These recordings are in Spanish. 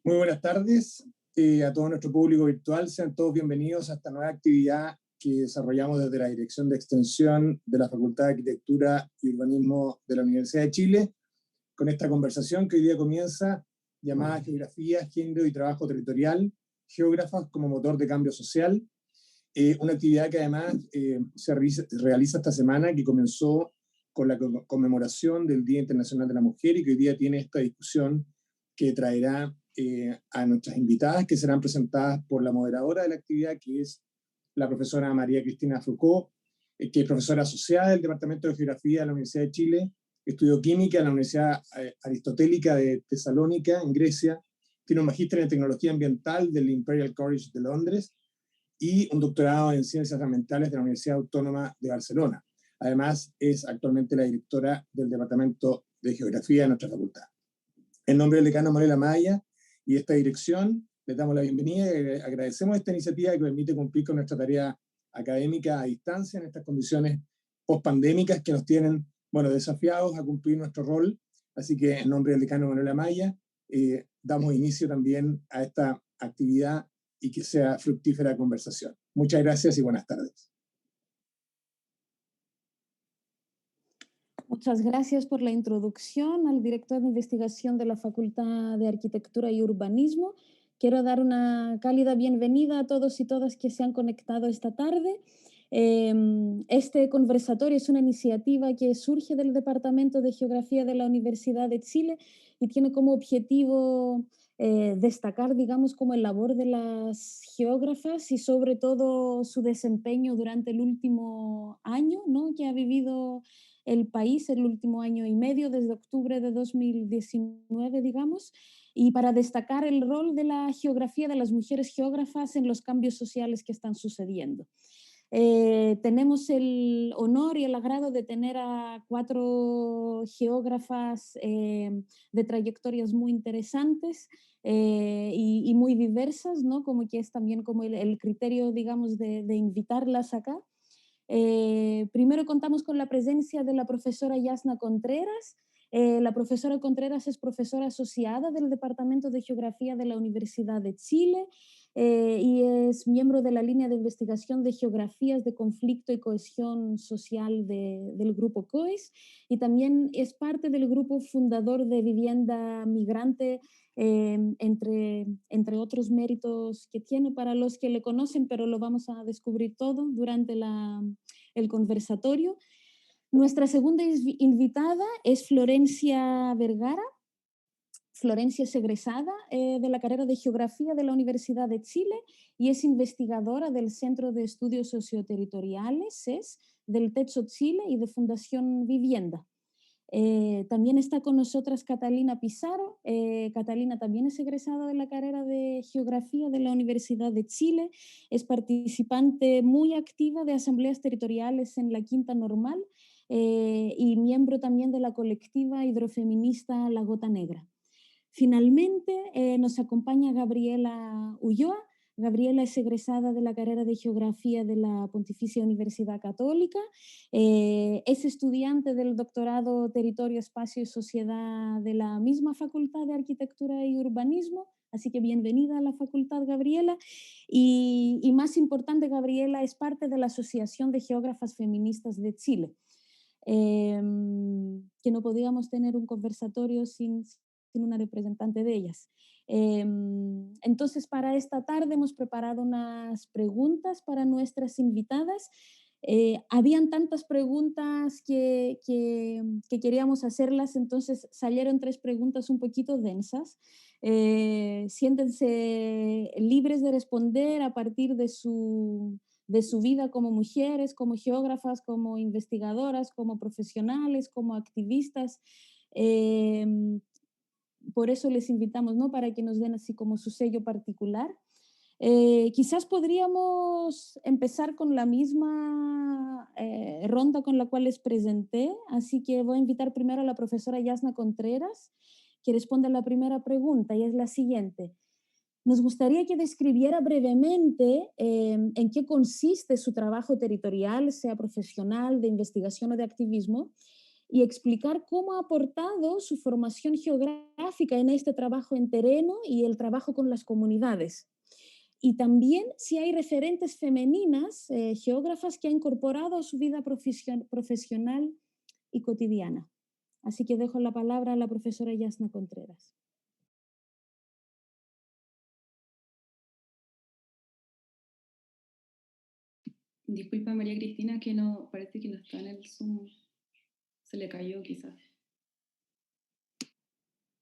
Muy buenas tardes a todo nuestro público virtual. Sean todos bienvenidos a esta nueva actividad que desarrollamos desde la Dirección de Extensión de la Facultad de Arquitectura y Urbanismo de la Universidad de Chile, con esta conversación que hoy ddía comienza, llamada Geografía, Género y Trabajo Territorial, Geógrafas como motor de cambio social. Una actividad que además se realiza esta semana, que comenzó con la conmemoración del Día Internacional de la Mujer y que hoy día tiene esta discusión que traerá a nuestras invitadas, que serán presentadas por la moderadora de la actividad, que es la profesora María Cristina Foucault, que es profesora asociada del Departamento de Geografía de la Universidad de Chile, estudió química en la Universidad Aristotélica de Tesalónica, en Grecia, tiene un magíster en tecnología ambiental del Imperial College de Londres y un doctorado en ciencias ambientales de la Universidad Autónoma de Barcelona. Además, es actualmente la directora del Departamento de Geografía de nuestra facultad. En nombre del decano Manuel Amaya y de esta dirección, les damos la bienvenida y agradecemos esta iniciativa que permite cumplir con nuestra tarea académica a distancia en estas condiciones post-pandémicas que nos tienen, desafiados a cumplir nuestro rol. Así que en nombre del decano Manuel Amaya, damos inicio también a esta actividad y que sea fructífera conversación. Muchas gracias y buenas tardes. Muchas gracias por la introducción al director de investigación de la Facultad de Arquitectura y Urbanismo. Quiero dar una cálida bienvenida a todos y todas que se han conectado esta tarde. Este conversatorio es una iniciativa que surge del Departamento de Geografía de la Universidad de Chile y tiene como objetivo destacar, digamos, como el labor de las geógrafas y sobre todo su desempeño durante el último año, ¿no?, que ha vivido el país, el último año y medio, desde octubre de 2019, digamos, y para destacar el rol de la geografía de las mujeres geógrafas en los cambios sociales que están sucediendo. Tenemos el honor y el agrado de tener a 4 geógrafas de trayectorias muy interesantes y muy diversas, ¿no?, como que es también como el criterio, digamos, de invitarlas acá. Primero contamos con la presencia de la profesora Yasna Contreras. La profesora Contreras es profesora asociada del Departamento de Geografía de la Universidad de Chile y es miembro de la línea de investigación de geografías de conflicto y cohesión social del grupo COES, y también es parte del grupo fundador de Vivienda Migrante, entre otros méritos que tiene para los que le conocen, pero lo vamos a descubrir todo durante el conversatorio. Nuestra segunda invitada es Florencia Vergara. Florencia es egresada de la carrera de Geografía de la Universidad de Chile y es investigadora del Centro de Estudios Socioterritoriales, CES, del Techo Chile y de Fundación Vivienda. También está con nosotras Catalina Pizarro. Catalina también es egresada de la carrera de Geografía de la Universidad de Chile, es participante muy activa de asambleas territoriales en la Quinta Normal y miembro también de la colectiva hidrofeminista La Gota Negra. Finalmente nos acompaña Gabriela Ulloa. Gabriela es egresada de la carrera de Geografía de la Pontificia Universidad Católica, es estudiante del doctorado Territorio, Espacio y Sociedad de la misma Facultad de Arquitectura y Urbanismo, así que bienvenida a la facultad, Gabriela. Y más importante, Gabriela es parte de la Asociación de Geógrafas Feministas de Chile, que no podíamos tener un conversatorio sin una representante de ellas. Entonces, para esta tarde hemos preparado unas preguntas para nuestras invitadas. Habían tantas preguntas que queríamos hacerlas, entonces salieron 3 preguntas un poquito densas. Siéntense libres de responder a partir de su vida como mujeres, como geógrafas, como investigadoras, como profesionales, como activistas. Por eso les invitamos, ¿no?, para que nos den así como su sello particular. Quizás podríamos empezar con la misma ronda con la cual les presenté, así que voy a invitar primero a la profesora Yasna Contreras, que responda a la primera pregunta, y es la siguiente. Nos gustaría que describiera brevemente en qué consiste su trabajo territorial, sea profesional, de investigación o de activismo, y explicar cómo ha aportado su formación geográfica en este trabajo en terreno y el trabajo con las comunidades. Y también si hay referentes femeninas, geógrafas que ha incorporado a su vida profesional y cotidiana. Así que dejo la palabra a la profesora Yasna Contreras. Disculpa María Cristina, que no, parece que no está en el Zoom. Se le cayó quizás.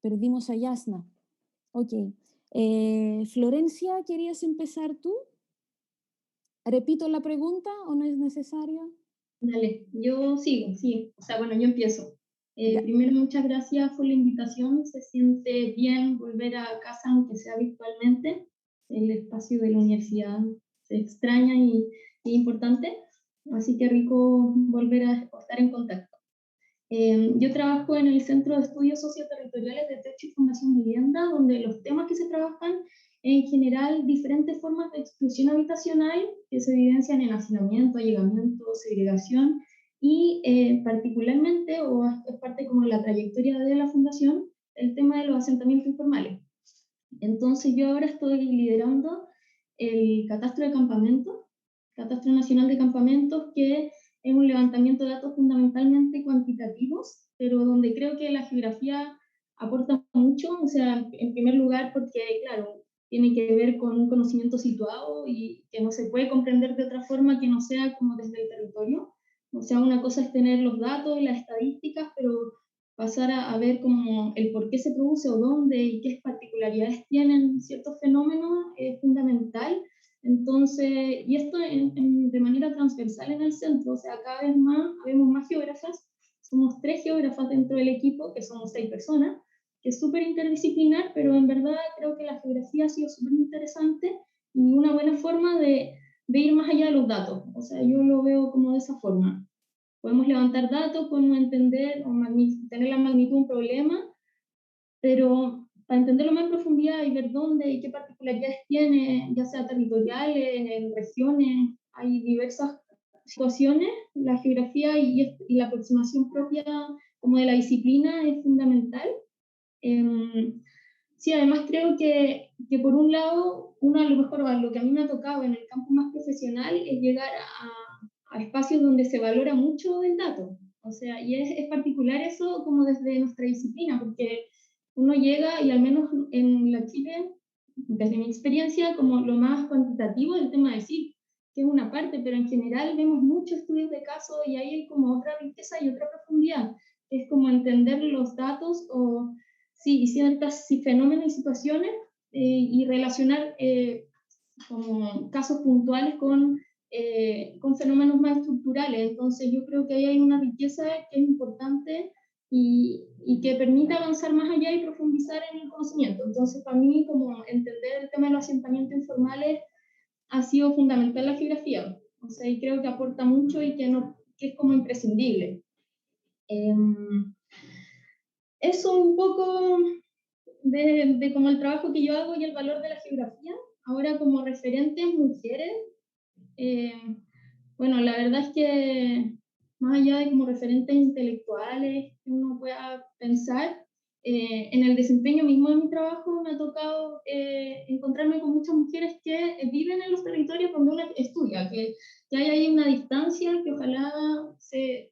Perdimos a Yasna. Ok. Florencia, ¿querías empezar tú? ¿Repito la pregunta o no es necesario? Dale, yo sigo, sí. O sea, bueno, yo empiezo. Primero, muchas gracias por la invitación. Se siente bien volver a casa, aunque sea virtualmente. El espacio de la universidad se extraña y es importante. Así que rico volver a estar en contacto. Yo trabajo en el Centro de Estudios Socioterritoriales de Techo y Fundación Vivienda, donde los temas que se trabajan, en general, diferentes formas de exclusión habitacional que se evidencian en hacinamiento, allegamiento, segregación, y particularmente, o es parte como de la trayectoria de la Fundación, el tema de los asentamientos informales. Entonces yo ahora estoy liderando el Catastro de Campamentos, Catastro Nacional de Campamentos, que es un levantamiento de datos fundamentalmente cuantitativos, pero donde creo que la geografía aporta mucho, o sea, en primer lugar porque, claro, tiene que ver con un conocimiento situado y que no se puede comprender de otra forma que no sea como desde el territorio. O sea, una cosa es tener los datos y las estadísticas, pero pasar a ver como el por qué se produce o dónde y qué particularidades tienen ciertos fenómenos es fundamental. Entonces, y esto de manera transversal en el centro, o sea, cada vez más vemos más geógrafas, somos 3 geógrafas dentro del equipo, que somos 6 personas, que es súper interdisciplinar, pero en verdad creo que la geografía ha sido súper interesante y una buena forma de ir más allá de los datos, o sea, yo lo veo como de esa forma. Podemos levantar datos, podemos entender o tener la magnitud de un problema, pero para entenderlo más en profundidad y ver dónde y qué particularidades tiene, ya sea territoriales, en regiones, hay diversas situaciones, la geografía y la aproximación propia como de la disciplina es fundamental. Sí, además creo que por un lado, uno a lo mejor lo que a mí me ha tocado en el campo más profesional es llegar a espacios donde se valora mucho el dato. O sea, y es particular eso como desde nuestra disciplina, porque uno llega, y al menos en la Chile, desde mi experiencia, como lo más cuantitativo del tema de sí, que es una parte, pero en general vemos muchos estudios de caso y ahí hay como otra riqueza y otra profundidad, que es como entender los datos o sí, ciertos fenómenos y situaciones y relacionar como casos puntuales con fenómenos más estructurales. Entonces yo creo que ahí hay una riqueza que es importante y que permite avanzar más allá y profundizar en el conocimiento. Entonces para mí como entender el tema de los asentamientos informales ha sido fundamental la geografía. O sea, y creo que aporta mucho y que es como imprescindible. Eso un poco de como el trabajo que yo hago y el valor de la geografía. Ahora como referentes mujeres, bueno, la verdad es que más allá de como referentes intelectuales que uno pueda pensar, en el desempeño mismo de mi trabajo me ha tocado encontrarme con muchas mujeres que viven en los territorios donde uno estudia, que hay ahí una distancia, que ojalá se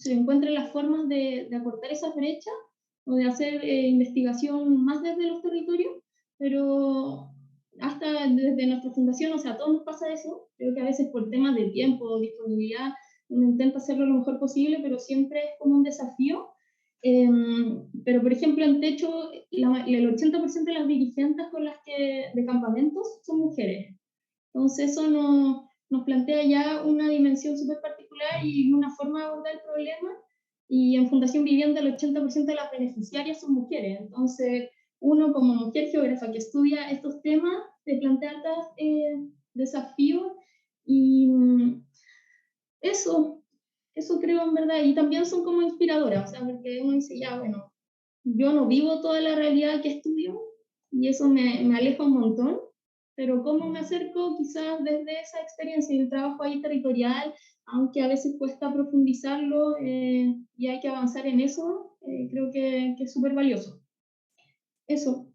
encuentren las formas de acortar esas brechas o de hacer investigación más desde los territorios, pero hasta desde nuestra fundación, o sea, a todos nos pasa eso, creo que a veces por temas de tiempo o disponibilidad uno intenta hacerlo lo mejor posible, pero siempre es como un desafío. Pero, por ejemplo, en Techo, el 80% de las dirigentes con las de campamentos son mujeres. Entonces, eso nos plantea ya una dimensión súper particular y una forma de abordar el problema. Y en Fundación Vivienda, el 80% de las beneficiarias son mujeres. Entonces, uno como mujer geógrafa que estudia estos temas, se plantea altos desafíos y eso creo en verdad. Y también son como inspiradoras, o sea, porque uno dice, ya, bueno, yo no vivo toda la realidad que estudio y eso me aleja un montón, pero cómo me acerco quizás desde esa experiencia y el trabajo ahí territorial, aunque a veces cuesta profundizarlo y hay que avanzar en eso, creo que es súper valioso. Eso.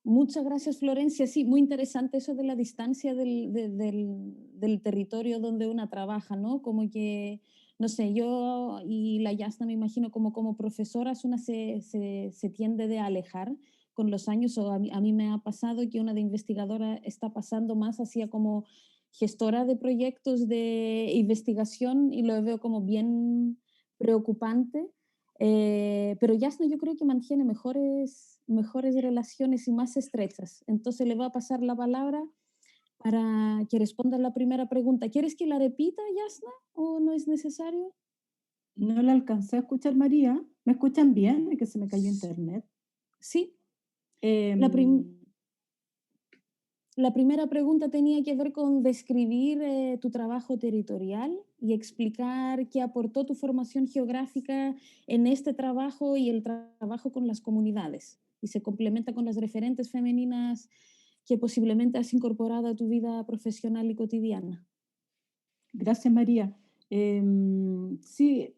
Muchas gracias, Florencia. Sí, muy interesante eso de la distancia del territorio donde una trabaja, ¿no? Como que, no sé, yo y la Yasna me imagino como profesoras una se tiende de alejar con los años, o a mí me ha pasado que una de investigadora está pasando más hacia como gestora de proyectos de investigación y lo veo como bien preocupante. Pero Yasna yo creo que mantiene mejores relaciones y más estrechas. Entonces le voy a pasar la palabra para que responda la primera pregunta. ¿Quieres que la repita, Yasna, o no es necesario? No la alcancé a escuchar, María. ¿Me escuchan bien? Es que se me cayó internet. Sí. Em, La primera pregunta tenía que ver con describir tu trabajo territorial y explicar qué aportó tu formación geográfica en este trabajo y el trabajo con las comunidades. Y se complementa con las referentes femeninas que posiblemente has incorporado a tu vida profesional y cotidiana. Gracias, María. Sí,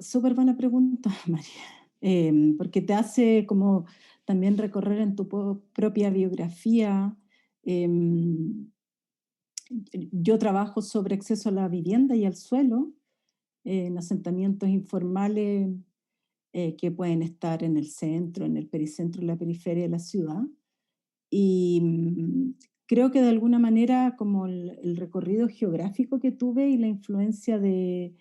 súper buena pregunta, María, porque te hace como también recorrer en tu propia biografía. Yo trabajo sobre acceso a la vivienda y al suelo en asentamientos informales que pueden estar en el centro, en el pericentro, en la periferia de la ciudad. Y creo que de alguna manera como el recorrido geográfico que tuve y la influencia de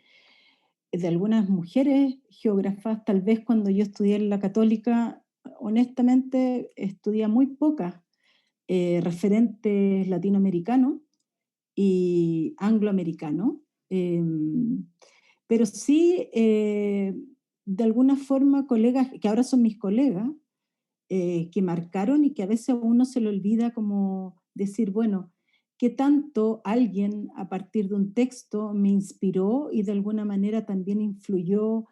algunas mujeres geógrafas, tal vez cuando yo estudié en la Católica, honestamente estudié muy pocas referentes latinoamericanos y angloamericanos, pero sí de alguna forma colegas, que ahora son mis colegas, que marcaron y que a veces a uno se le olvida como decir, bueno, qué tanto alguien a partir de un texto me inspiró y de alguna manera también influyó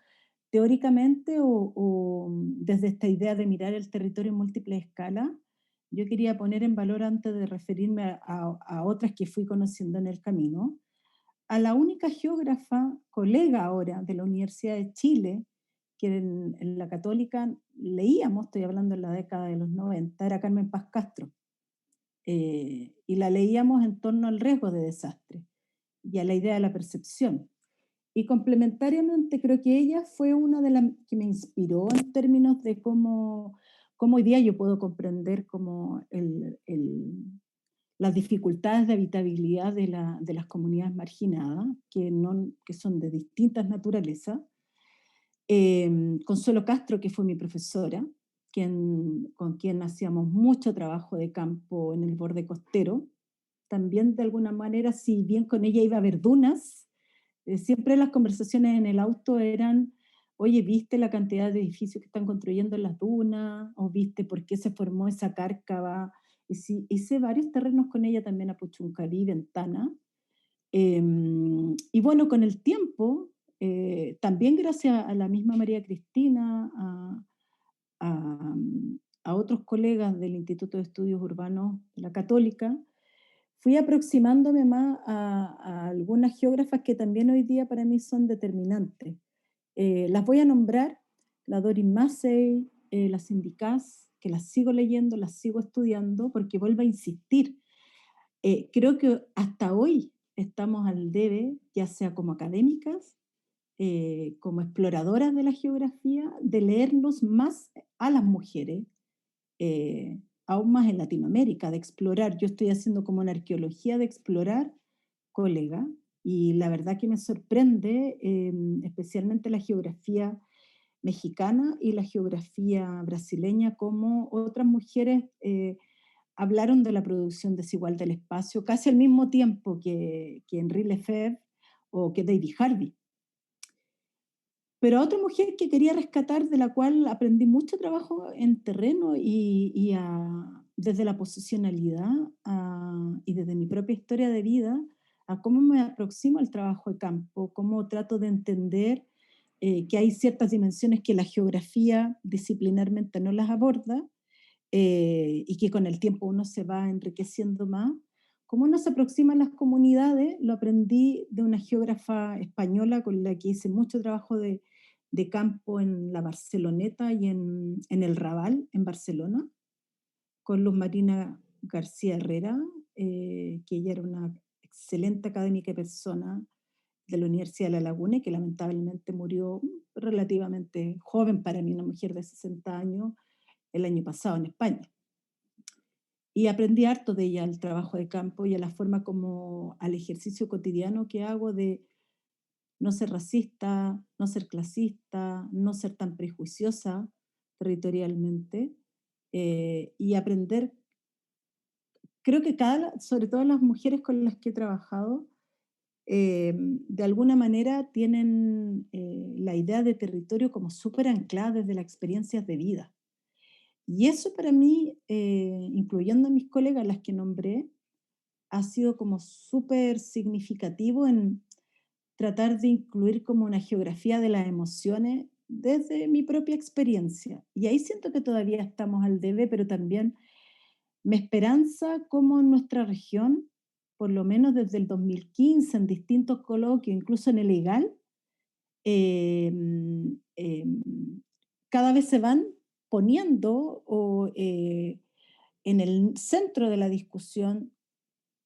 teóricamente o desde esta idea de mirar el territorio en múltiples escalas. Yo quería poner en valor, antes de referirme a otras que fui conociendo en el camino, a la única geógrafa, colega ahora de la Universidad de Chile, que en la Católica leíamos, estoy hablando en la década de los 90, era Carmen Paz Castro. Y la leíamos en torno al riesgo de desastre y a la idea de la percepción. Y complementariamente creo que ella fue una de las que me inspiró en términos de cómo hoy día yo puedo comprender como las dificultades de habitabilidad de las comunidades marginadas, que son de distintas naturalezas. Consuelo Castro, que fue mi profesora, con quien hacíamos mucho trabajo de campo en el borde costero. También de alguna manera, si bien con ella iba a haber dunas, siempre las conversaciones en el auto eran, oye, ¿viste la cantidad de edificios que están construyendo en las dunas? ¿O viste por qué se formó esa cárcava? Y sí, hice varios terrenos con ella también a Puchuncaví, Ventana. Y bueno, con el tiempo, también gracias a la misma María Cristina, a, a otros colegas del Instituto de Estudios Urbanos de la Católica, fui aproximándome más a algunas geógrafas que también hoy día para mí son determinantes. Las voy a nombrar: la Doris Massey, la Cindy Cass, que las sigo leyendo, las sigo estudiando, porque vuelvo a insistir. Creo que hasta hoy estamos al debe, ya sea como académicas, como exploradoras de la geografía, de leernos más a las mujeres, aún más en Latinoamérica, de explorar. Yo estoy haciendo como una arqueología de explorar, colega, y la verdad que me sorprende especialmente la geografía mexicana y la geografía brasileña, como otras mujeres hablaron de la producción desigual del espacio casi al mismo tiempo que Henri Lefebvre o que David Harvey. Pero otra mujer que quería rescatar, de la cual aprendí mucho trabajo en terreno desde la posicionalidad y desde mi propia historia de vida, a cómo me aproximo al trabajo de campo, cómo trato de entender que hay ciertas dimensiones que la geografía disciplinarmente no las aborda, y que con el tiempo uno se va enriqueciendo más. Cómo uno se aproxima a las comunidades, lo aprendí de una geógrafa española con la que hice mucho trabajo de campo en la Barceloneta y en el Raval, en Barcelona, con Luz Marina García Herrera, que ella era una excelente académica y persona de la Universidad de La Laguna y que lamentablemente murió relativamente joven para mí, una mujer de 60 años, el año pasado en España. Y aprendí harto de ella, al trabajo de campo y a la forma como, al ejercicio cotidiano que hago de no ser racista, no ser clasista, no ser tan prejuiciosa territorialmente, y aprender, creo que sobre todo las mujeres con las que he trabajado, de alguna manera tienen la idea de territorio como súper anclada desde las experiencias de vida. Y eso para mí, incluyendo a mis colegas, las que nombré, ha sido como súper significativo en tratar de incluir como una geografía de las emociones desde mi propia experiencia. Y ahí siento que todavía estamos al debe, pero también me esperanza como en nuestra región, por lo menos desde el 2015, en distintos coloquios, incluso en el legal, eh, eh, cada vez se van poniendo en el centro de la discusión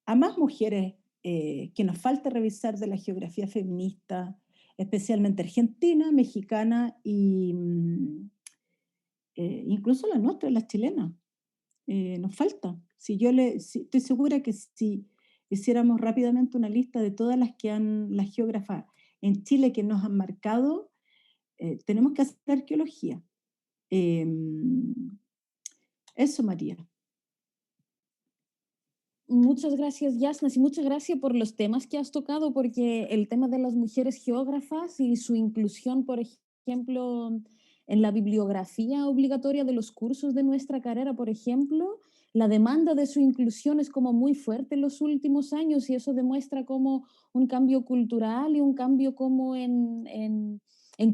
a más mujeres que nos falta revisar de la geografía feminista, especialmente argentina, mexicana y incluso la nuestra, las chilenas. Nos falta. Estoy segura que si hiciéramos rápidamente una lista de todas las geógrafas en Chile que nos han marcado, tenemos que hacer arqueología. Eso, María. Muchas gracias, Yasnas, y muchas gracias por los temas que has tocado, porque el tema de las mujeres geógrafas y su inclusión, por ejemplo, en la bibliografía obligatoria de los cursos de nuestra carrera, por ejemplo, la demanda de su inclusión es como muy fuerte en los últimos años y eso demuestra como un cambio cultural y un cambio como en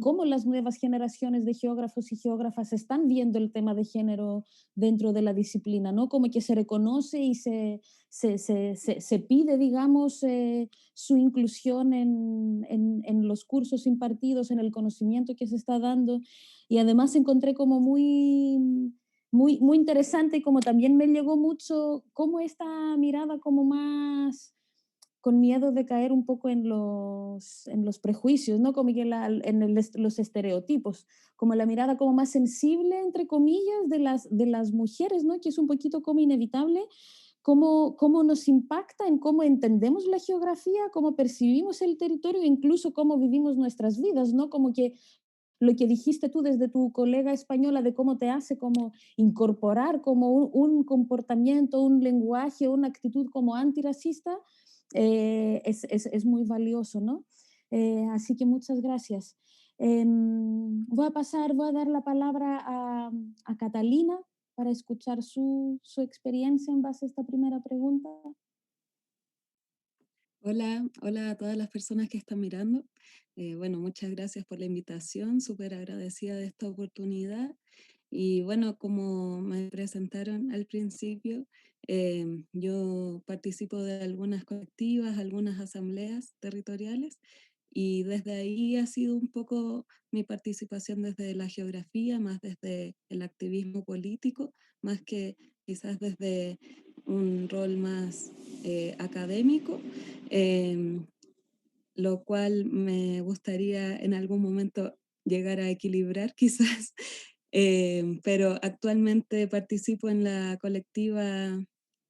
cómo las nuevas generaciones de geógrafos y geógrafas están viendo el tema de género dentro de la disciplina, ¿no? Como que se reconoce y se pide, digamos, su inclusión en los cursos impartidos, en el conocimiento que se está dando. Y además encontré como muy interesante y como también me llegó mucho como esta mirada como más con miedo de caer un poco en los prejuicios, ¿no? Como que los estereotipos, como la mirada como más sensible, entre comillas, de las mujeres, ¿no? Que es un poquito como inevitable, cómo nos impacta en cómo entendemos la geografía, cómo percibimos el territorio, incluso cómo vivimos nuestras vidas, ¿no? Como que lo que dijiste tú desde tu colega española de cómo te hace como incorporar como un comportamiento, un lenguaje, una actitud como antirracista, es muy valioso, ¿no? Así que muchas gracias. Voy a dar la palabra a Catalina para escuchar su experiencia en base a esta primera pregunta. Hola, hola a todas las personas que están mirando. Bueno, muchas gracias por la invitación, súper agradecida de esta oportunidad. Y bueno, como me presentaron al principio, yo participo de algunas colectivas, algunas asambleas territoriales, y desde ahí ha sido un poco mi participación desde la geografía, más desde el activismo político, más que quizás desde un rol más académico, lo cual me gustaría en algún momento llegar a equilibrar quizás, pero actualmente participo en la colectiva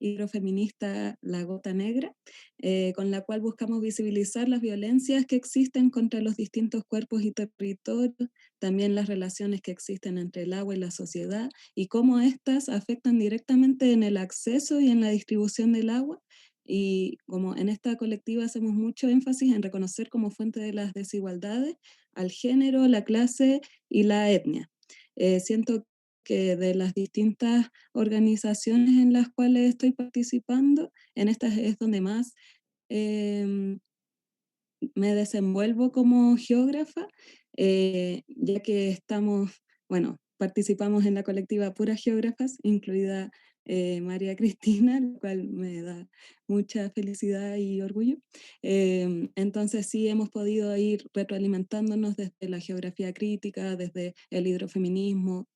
hidrofeminista La Gota Negra, con la cual buscamos visibilizar las violencias que existen contra los distintos cuerpos y territorios, también las relaciones que existen entre el agua y la sociedad, y cómo éstas afectan directamente en el acceso y en la distribución del agua. Y como en esta colectiva hacemos mucho énfasis en reconocer como fuente de las desigualdades al género, la clase y la etnia. Siento que de las distintas organizaciones en las cuales estoy participando, en estas es donde más me desenvuelvo como geógrafa, ya que participamos en la colectiva Puras Geógrafas, incluida María Cristina, lo cual me da mucha felicidad y orgullo. Entonces sí hemos podido ir retroalimentándonos desde la geografía crítica, desde el hidrofeminismo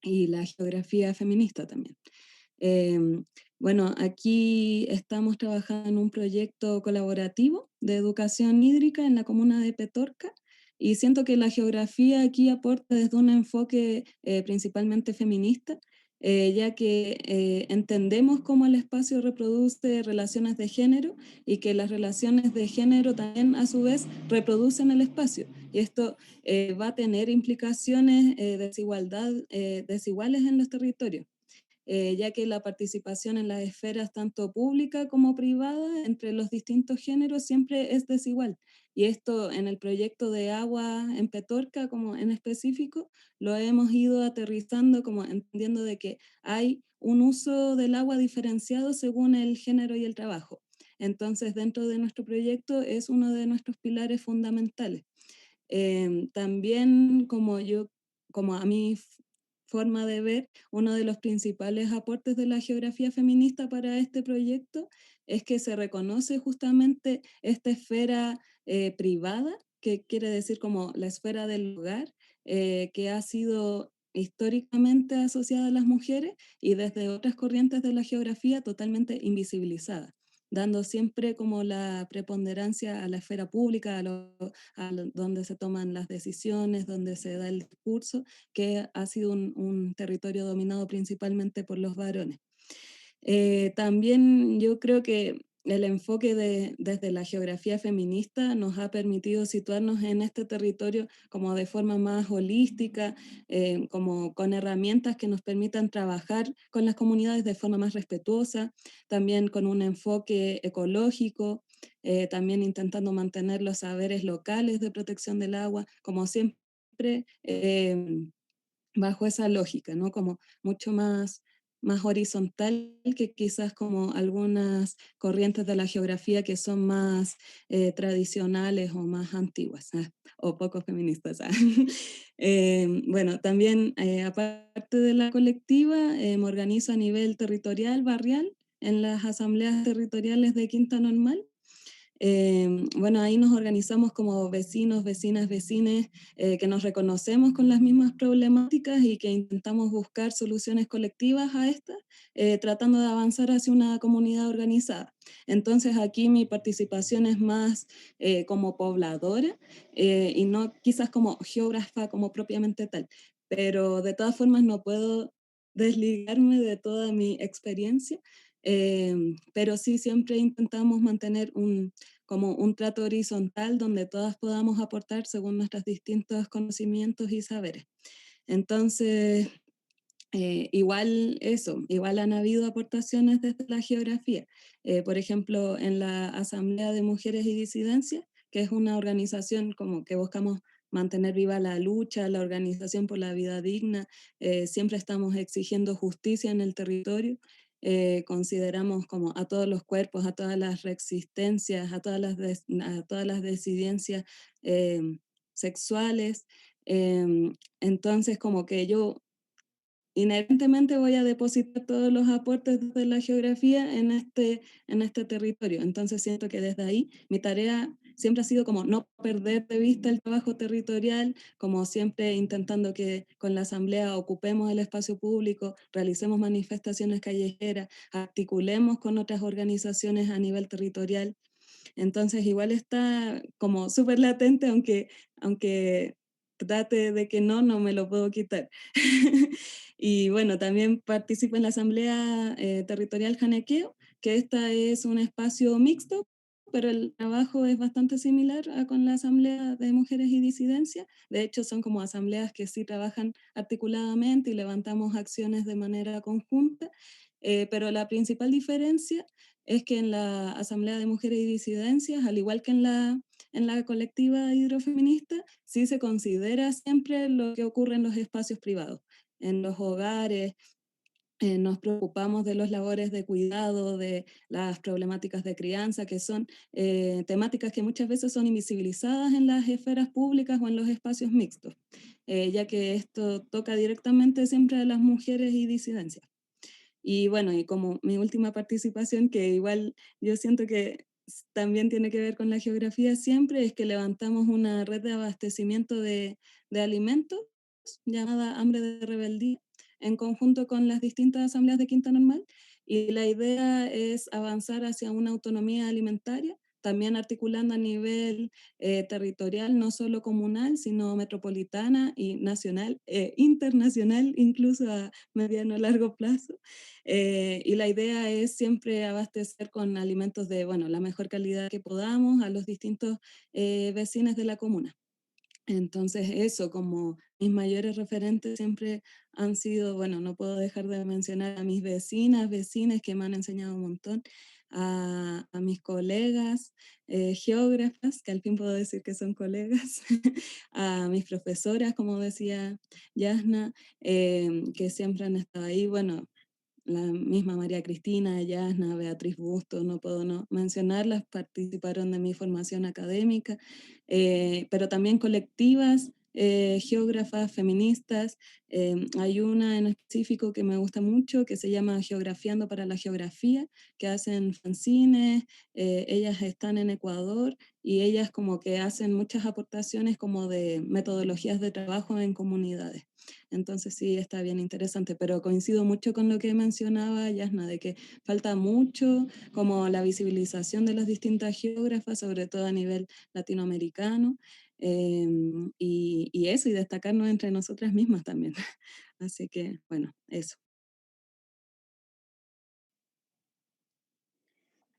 y la geografía feminista también. Bueno, aquí estamos trabajando en un proyecto colaborativo de educación hídrica en la comuna de Petorca, y siento que la geografía aquí aporta desde un enfoque principalmente feminista, ya que entendemos cómo el espacio reproduce relaciones de género y que las relaciones de género también a su vez reproducen el espacio. Y esto va a tener implicaciones desiguales en los territorios. Ya que la participación en las esferas tanto pública como privada entre los distintos géneros siempre es desigual. Y esto en el proyecto de agua en Petorca, como en específico, lo hemos ido aterrizando como entendiendo de que hay un uso del agua diferenciado según el género y el trabajo. Entonces, dentro de nuestro proyecto es uno de nuestros pilares fundamentales. También como a mi forma de ver, uno de los principales aportes de la geografía feminista para este proyecto es que se reconoce justamente esta esfera privada, que quiere decir como la esfera del hogar, que ha sido históricamente asociada a las mujeres y desde otras corrientes de la geografía totalmente invisibilizada, dando siempre como la preponderancia a la esfera pública, donde se toman las decisiones, donde se da el discurso, que ha sido un territorio dominado principalmente por los varones. También yo creo que el enfoque desde la geografía feminista nos ha permitido situarnos en este territorio como de forma más holística, como con herramientas que nos permitan trabajar con las comunidades de forma más respetuosa, también con un enfoque ecológico, también intentando mantener los saberes locales de protección del agua, como siempre bajo esa lógica, ¿no? Como mucho más horizontal que quizás como algunas corrientes de la geografía que son más tradicionales o más antiguas, o poco feministas. Bueno, también aparte de la colectiva, me organizo a nivel territorial, barrial, en las asambleas territoriales de Quinta Normal. Bueno, ahí nos organizamos como vecinos, vecinas, vecines, que nos reconocemos con las mismas problemáticas y que intentamos buscar soluciones colectivas a estas, tratando de avanzar hacia una comunidad organizada. Entonces aquí mi participación es más como pobladora y no quizás como geógrafa como propiamente tal, pero de todas formas no puedo desligarme de toda mi experiencia, pero sí siempre intentamos mantener como un trato horizontal donde todas podamos aportar según nuestros distintos conocimientos y saberes. Entonces, igual han habido aportaciones desde la geografía. Por ejemplo, en la Asamblea de Mujeres y Disidencias, que es una organización como que buscamos mantener viva la lucha, la organización por la vida digna, siempre estamos exigiendo justicia en el territorio. Consideramos como a todos los cuerpos, a todas las reexistencias, a todas las disidencias sexuales. Entonces, como que yo inherentemente voy a depositar todos los aportes de la geografía en este territorio. Entonces siento que desde ahí mi tarea siempre ha sido como no perder de vista el trabajo territorial, como siempre intentando que con la asamblea ocupemos el espacio público, realicemos manifestaciones callejeras, articulemos con otras organizaciones a nivel territorial. Entonces igual está como súper latente, aunque trate de que no me lo puedo quitar. Y bueno, también participo en la Asamblea Territorial Janequeo, que esta es un espacio mixto, pero el trabajo es bastante similar con la Asamblea de Mujeres y Disidencias. De hecho, son como asambleas que sí trabajan articuladamente y levantamos acciones de manera conjunta, pero la principal diferencia es que en la Asamblea de Mujeres y Disidencias, al igual que en la colectiva hidrofeminista, sí se considera siempre lo que ocurre en los espacios privados, en los hogares, nos preocupamos de los labores de cuidado, de las problemáticas de crianza, que son temáticas que muchas veces son invisibilizadas en las esferas públicas o en los espacios mixtos, ya que esto toca directamente siempre a las mujeres y disidencias. Y bueno, y como mi última participación, que igual yo siento que también tiene que ver con la geografía siempre, es que levantamos una red de abastecimiento de alimentos llamada Hambre de Rebeldía, en conjunto con las distintas asambleas de Quinta Normal, y la idea es avanzar hacia una autonomía alimentaria, también articulando a nivel territorial, no solo comunal, sino metropolitana y nacional, internacional, incluso a mediano o largo plazo. Y la idea es siempre abastecer con alimentos de, bueno, la mejor calidad que podamos a los distintos vecinos de la comuna. Entonces eso, como mis mayores referentes siempre han sido, bueno, no puedo dejar de mencionar a mis vecinas que me han enseñado un montón, a mis colegas geógrafas, que al fin puedo decir que son colegas, a mis profesoras, como decía Yasna, que siempre han estado ahí, bueno, la misma María Cristina, Yasna, Beatriz Busto, no puedo no mencionarlas, participaron de mi formación académica, pero también colectivas, geógrafas, feministas. Hay una en específico que me gusta mucho, que se llama Geografiando para la Geografía, que hacen fanzines, ellas están en Ecuador y ellas como que hacen muchas aportaciones como de metodologías de trabajo en comunidades. Entonces sí, está bien interesante, pero coincido mucho con lo que mencionaba Yasna, de que falta mucho como la visibilización de las distintas geógrafas, sobre todo a nivel latinoamericano, y eso, y destacarnos entre nosotras mismas también. Así que, bueno, eso.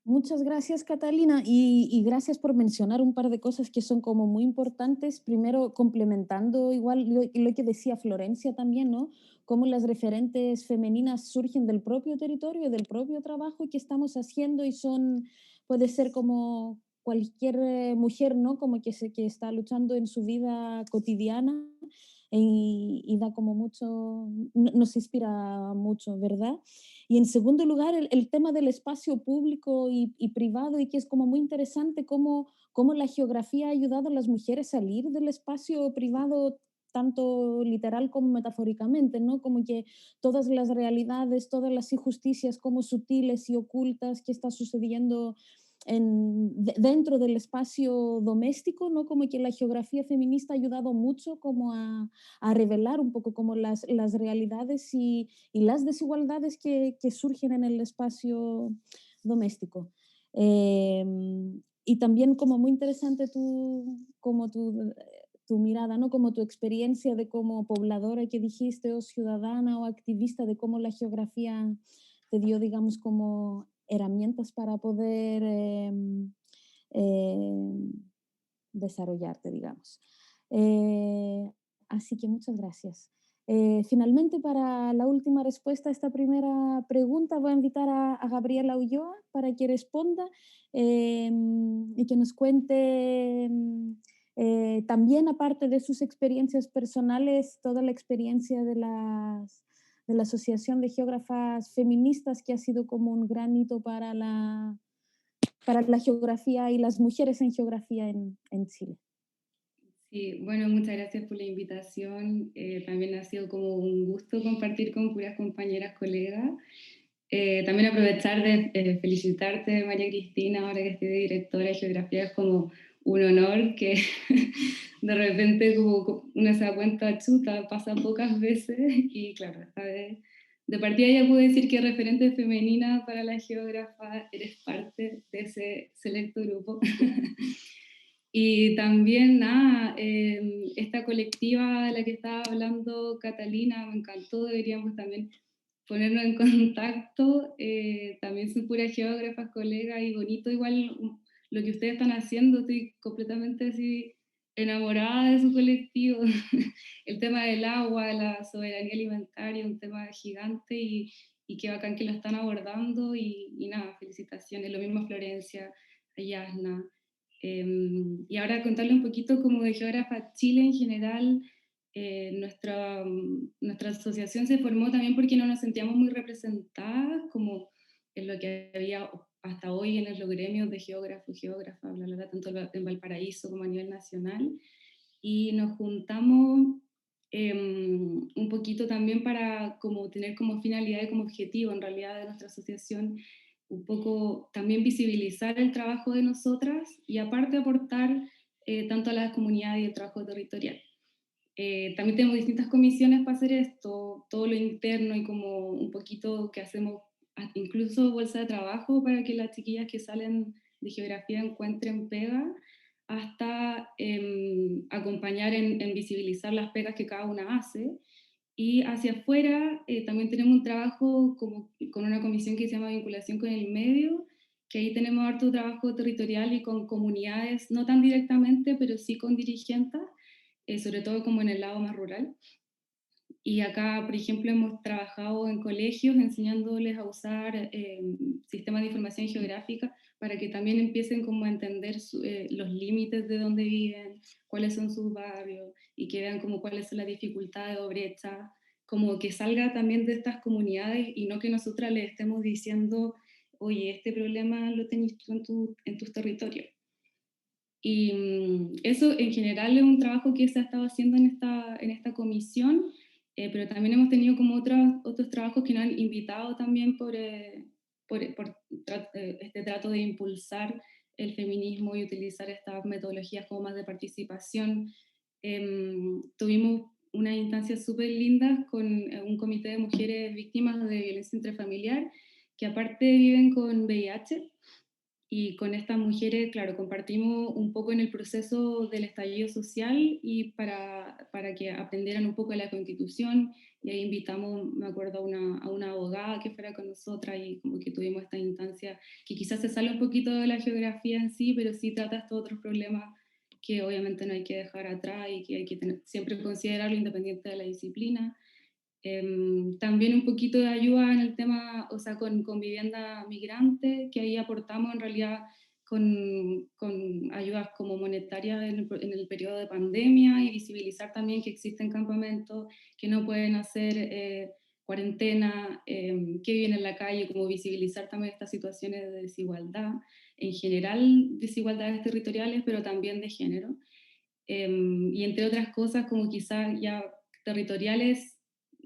Muchas gracias, Catalina, y gracias por mencionar un par de cosas que son como muy importantes. Primero, complementando igual lo que decía Florencia también, ¿no? Cómo las referentes femeninas surgen del propio territorio, del propio trabajo que estamos haciendo y son, puede ser como cualquier mujer, ¿no? Como que está luchando en su vida cotidiana y da como mucho, nos inspira mucho, ¿verdad? Y en segundo lugar, el tema del espacio público y privado, y que es como muy interesante cómo la geografía ha ayudado a las mujeres a salir del espacio privado, tanto literal como metafóricamente, ¿no? Como que todas las realidades, todas las injusticias como sutiles y ocultas que está sucediendo dentro del espacio doméstico, ¿no? Como que la geografía feminista ha ayudado mucho como a revelar un poco como las realidades y las desigualdades que surgen en el espacio doméstico. Y también como muy interesante tu mirada, ¿no? Como tu experiencia de como pobladora que dijiste, o ciudadana o activista, de cómo la geografía te dio, digamos, como herramientas para poder eh, desarrollarte, digamos. Así que muchas gracias. Finalmente, para la última respuesta a esta primera pregunta, voy a invitar a Gabriela Ulloa para que responda y que nos cuente también, aparte de sus experiencias personales, toda la experiencia de la Asociación de Geógrafas Feministas, que ha sido como un gran hito para la geografía y las mujeres en geografía en Chile. Sí, bueno, muchas gracias por la invitación. También ha sido como un gusto compartir con puras compañeras, colegas. También aprovechar de felicitarte, María Cristina, ahora que estoy de directora de geografía, es como un honor que de repente como uno se da cuenta, chuta, pasa pocas veces y claro, esta vez de partida ya puedo decir que referente femenina para la geógrafa eres parte de ese selecto grupo. Y también, nada, esta colectiva de la que estaba hablando Catalina, me encantó, deberíamos también ponernos en contacto. También soy pura geógrafa, colega, y bonito igual lo que ustedes están haciendo, estoy completamente así enamorada de su colectivo. El tema del agua, de la soberanía alimentaria, un tema gigante y qué bacán que lo están abordando y nada, felicitaciones. Lo mismo a Florencia, a Yasna. Y ahora contarle un poquito como de geógrafa Chile en general. Nuestra asociación se formó también porque no nos sentíamos muy representadas como en lo que había hasta hoy en los gremios de geógrafos, geógrafas, bla, bla, bla, tanto en Valparaíso como a nivel nacional. Y nos juntamos un poquito también para como tener como finalidad y como objetivo en realidad de nuestra asociación un poco también visibilizar el trabajo de nosotras y aparte aportar tanto a las comunidades y el trabajo territorial. También tenemos distintas comisiones para hacer esto, todo lo interno y como un poquito que hacemos, incluso bolsa de trabajo para que las chiquillas que salen de geografía encuentren pega, hasta acompañar en visibilizar las pegas que cada una hace. Y hacia afuera también tenemos un trabajo como, con una comisión que se llama Vinculación con el Medio, que ahí tenemos harto trabajo territorial y con comunidades, no tan directamente, pero sí con dirigentes, sobre todo como en el lado más rural. Y acá, por ejemplo, hemos trabajado en colegios enseñándoles a usar sistemas de información geográfica para que también empiecen como a entender los límites de dónde viven, cuáles son sus barrios y que vean como cuáles son las dificultades o brechas, como que salga también de estas comunidades y no que nosotras les estemos diciendo, oye, este problema lo tenés tú en tus territorios. Y eso en general es un trabajo que se ha estado haciendo en esta comisión, pero también hemos tenido como otros trabajos que nos han invitado también por este trato de impulsar el feminismo y utilizar estas metodologías como más de participación. Tuvimos unas instancias súper lindas con un comité de mujeres víctimas de violencia intrafamiliar que aparte viven con VIH. Y con estas mujeres, claro, compartimos un poco en el proceso del estallido social y para que aprendieran un poco de la Constitución. Y ahí invitamos, me acuerdo, a una abogada que fuera con nosotras y como que tuvimos esta instancia que quizás se sale un poquito de la geografía en sí, pero sí trata estos otros problemas que obviamente no hay que dejar atrás y que hay que siempre considerarlo independiente de la disciplina. También un poquito de ayuda en el tema, o sea, con vivienda migrante, que ahí aportamos en realidad con ayudas como monetarias en el periodo de pandemia y visibilizar también que existen campamentos que no pueden hacer cuarentena, que viven en la calle, como visibilizar también estas situaciones de desigualdad, en general desigualdades territoriales, pero también de género. Y entre otras cosas, como quizás ya territoriales,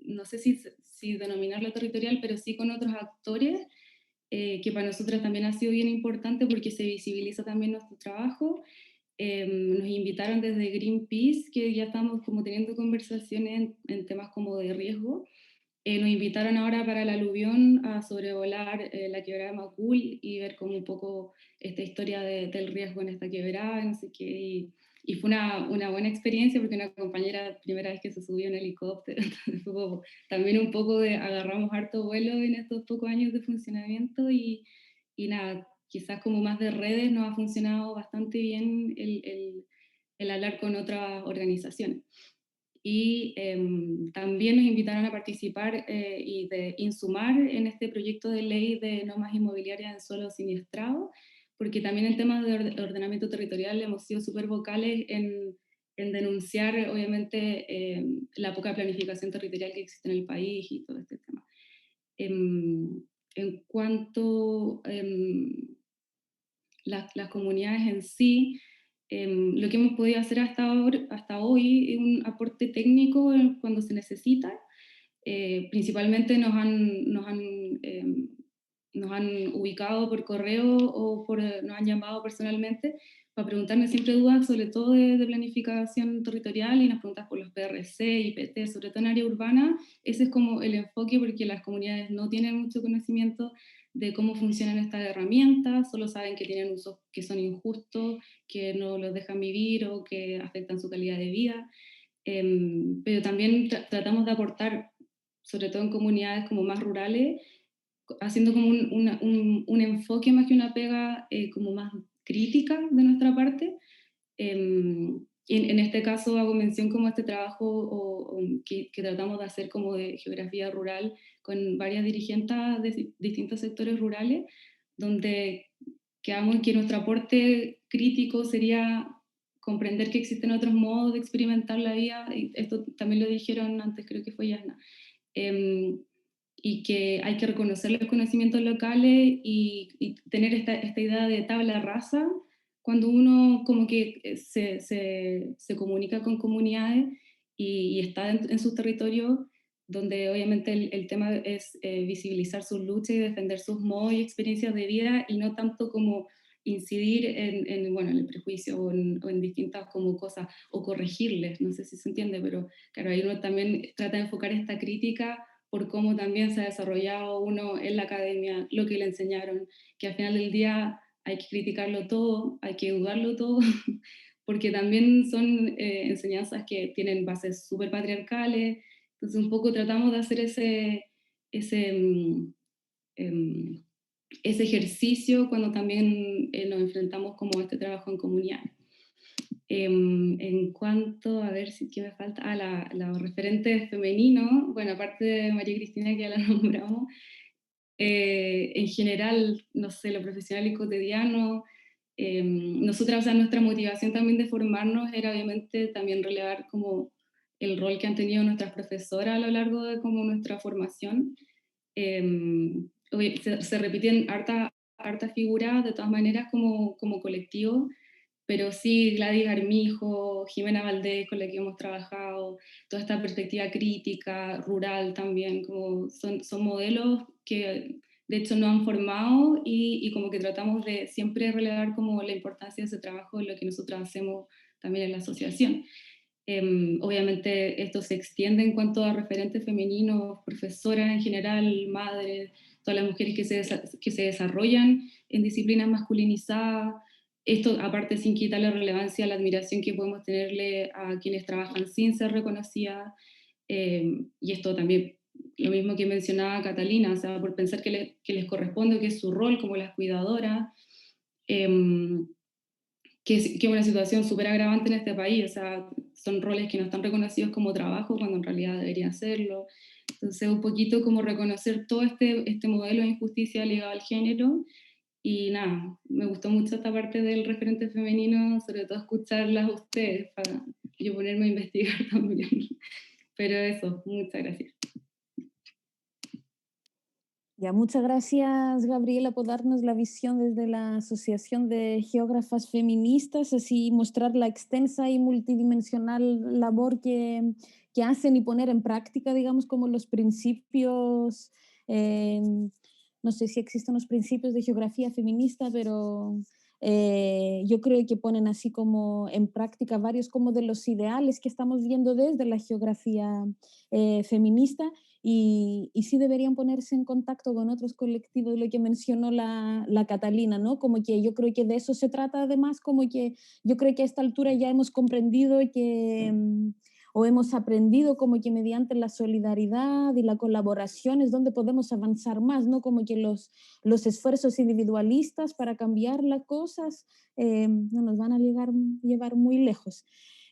no sé si denominarlo territorial, pero sí con otros actores, que para nosotros también ha sido bien importante porque se visibiliza también nuestro trabajo. Nos invitaron desde Greenpeace, que ya estamos como teniendo conversaciones en temas como de riesgo. Nos invitaron ahora para el aluvión a sobrevolar la quebrada de Macul y ver como un poco esta historia del riesgo en esta quebrada, no sé qué, y fue una buena experiencia porque una compañera, primera vez que se subió en helicóptero, entonces fue como, también un poco de agarramos harto vuelo en estos pocos años de funcionamiento y nada, quizás como más de redes nos ha funcionado bastante bien el hablar con otras organizaciones. Y también nos invitaron a participar y de insumar en este proyecto de ley de normas inmobiliarias en suelo siniestrado, porque también en temas de ordenamiento territorial hemos sido súper vocales en denunciar, obviamente, la poca planificación territorial que existe en el país y todo este tema. En cuanto a las comunidades en sí, lo que hemos podido hacer hasta hoy es un aporte técnico cuando se necesita. Principalmente nos han ubicado por correo o nos han llamado personalmente para preguntarme siempre dudas, sobre todo de planificación territorial y nos preguntas por los PRC, IPT, sobre todo en área urbana. Ese es como el enfoque porque las comunidades no tienen mucho conocimiento de cómo funcionan estas herramientas, solo saben que tienen usos que son injustos, que no los dejan vivir o que afectan su calidad de vida. Pero también tratamos de aportar, sobre todo en comunidades como más rurales, haciendo como un enfoque más que una pega como más crítica de nuestra parte. En este caso hago mención como este trabajo que tratamos de hacer como de geografía rural con varias dirigentes de distintos sectores rurales, donde quedamos en que nuestro aporte crítico sería comprender que existen otros modos de experimentar la vida, y esto también lo dijeron antes, creo que fue Yasna, y que hay que reconocer los conocimientos locales y tener esta idea de tabla rasa cuando uno como que se comunica con comunidades y está en sus territorios, donde obviamente el tema es visibilizar sus luchas y defender sus modos y experiencias de vida, y no tanto como incidir bueno, en el prejuicio o en distintas como cosas, o corregirles, no sé si se entiende, pero claro, ahí uno también trata de enfocar esta crítica por cómo también se ha desarrollado uno en la academia, lo que le enseñaron, que al final del día hay que criticarlo todo, hay que dudarlo todo, porque también son enseñanzas que tienen bases súper patriarcales. Entonces un poco tratamos de hacer ese ejercicio cuando también nos enfrentamos como a este trabajo en comunidad. En cuanto, a ver si qué me falta, los referentes femeninos, bueno, aparte de María Cristina, que ya la nombramos, en general, no sé, lo profesional y cotidiano, nosotras, o sea, nuestra motivación también de formarnos era obviamente también relevar como el rol que han tenido nuestras profesoras a lo largo de como nuestra formación. Se repiten hartas figuras de todas maneras como colectivo, pero sí Gladys Armijo, Jimena Valdés, con la que hemos trabajado, toda esta perspectiva crítica, rural también, como son modelos que de hecho nos han formado y como que tratamos de siempre relevar como la importancia de ese trabajo en lo que nosotros hacemos también en la asociación. Obviamente esto se extiende en cuanto a referentes femeninos, profesoras en general, madres, todas las mujeres que se desarrollan en disciplinas masculinizadas. Esto aparte sin quitarle relevancia a la admiración que podemos tenerle a quienes trabajan sin ser reconocidas, y esto también, lo mismo que mencionaba Catalina, o sea, por pensar que les corresponde, que es su rol como las cuidadoras, que es una situación súper agravante en este país, o sea, son roles que no están reconocidos como trabajo cuando en realidad deberían serlo. Entonces, un poquito como reconocer todo este modelo de injusticia ligado al género. Y nada, me gustó mucho esta parte del referente femenino, sobre todo escucharlas a ustedes para yo ponerme a investigar también. Pero eso, muchas gracias. Ya, muchas gracias, Gabriela, por darnos la visión desde la Asociación de Geógrafas Feministas, así mostrar la extensa y multidimensional labor que hacen y poner en práctica, digamos, como los principios, no sé si existen los principios de geografía feminista, pero yo creo que ponen así como en práctica varios como de los ideales que estamos viendo desde la geografía feminista. Y sí deberían ponerse en contacto con otros colectivos, lo que mencionó la Catalina, ¿no? Como que yo creo que de eso se trata además, como que yo creo que a esta altura ya hemos comprendido que, o hemos aprendido como que mediante la solidaridad y la colaboración es donde podemos avanzar más, ¿no? Como que los esfuerzos individualistas para cambiar las cosas no nos van a llevar muy lejos.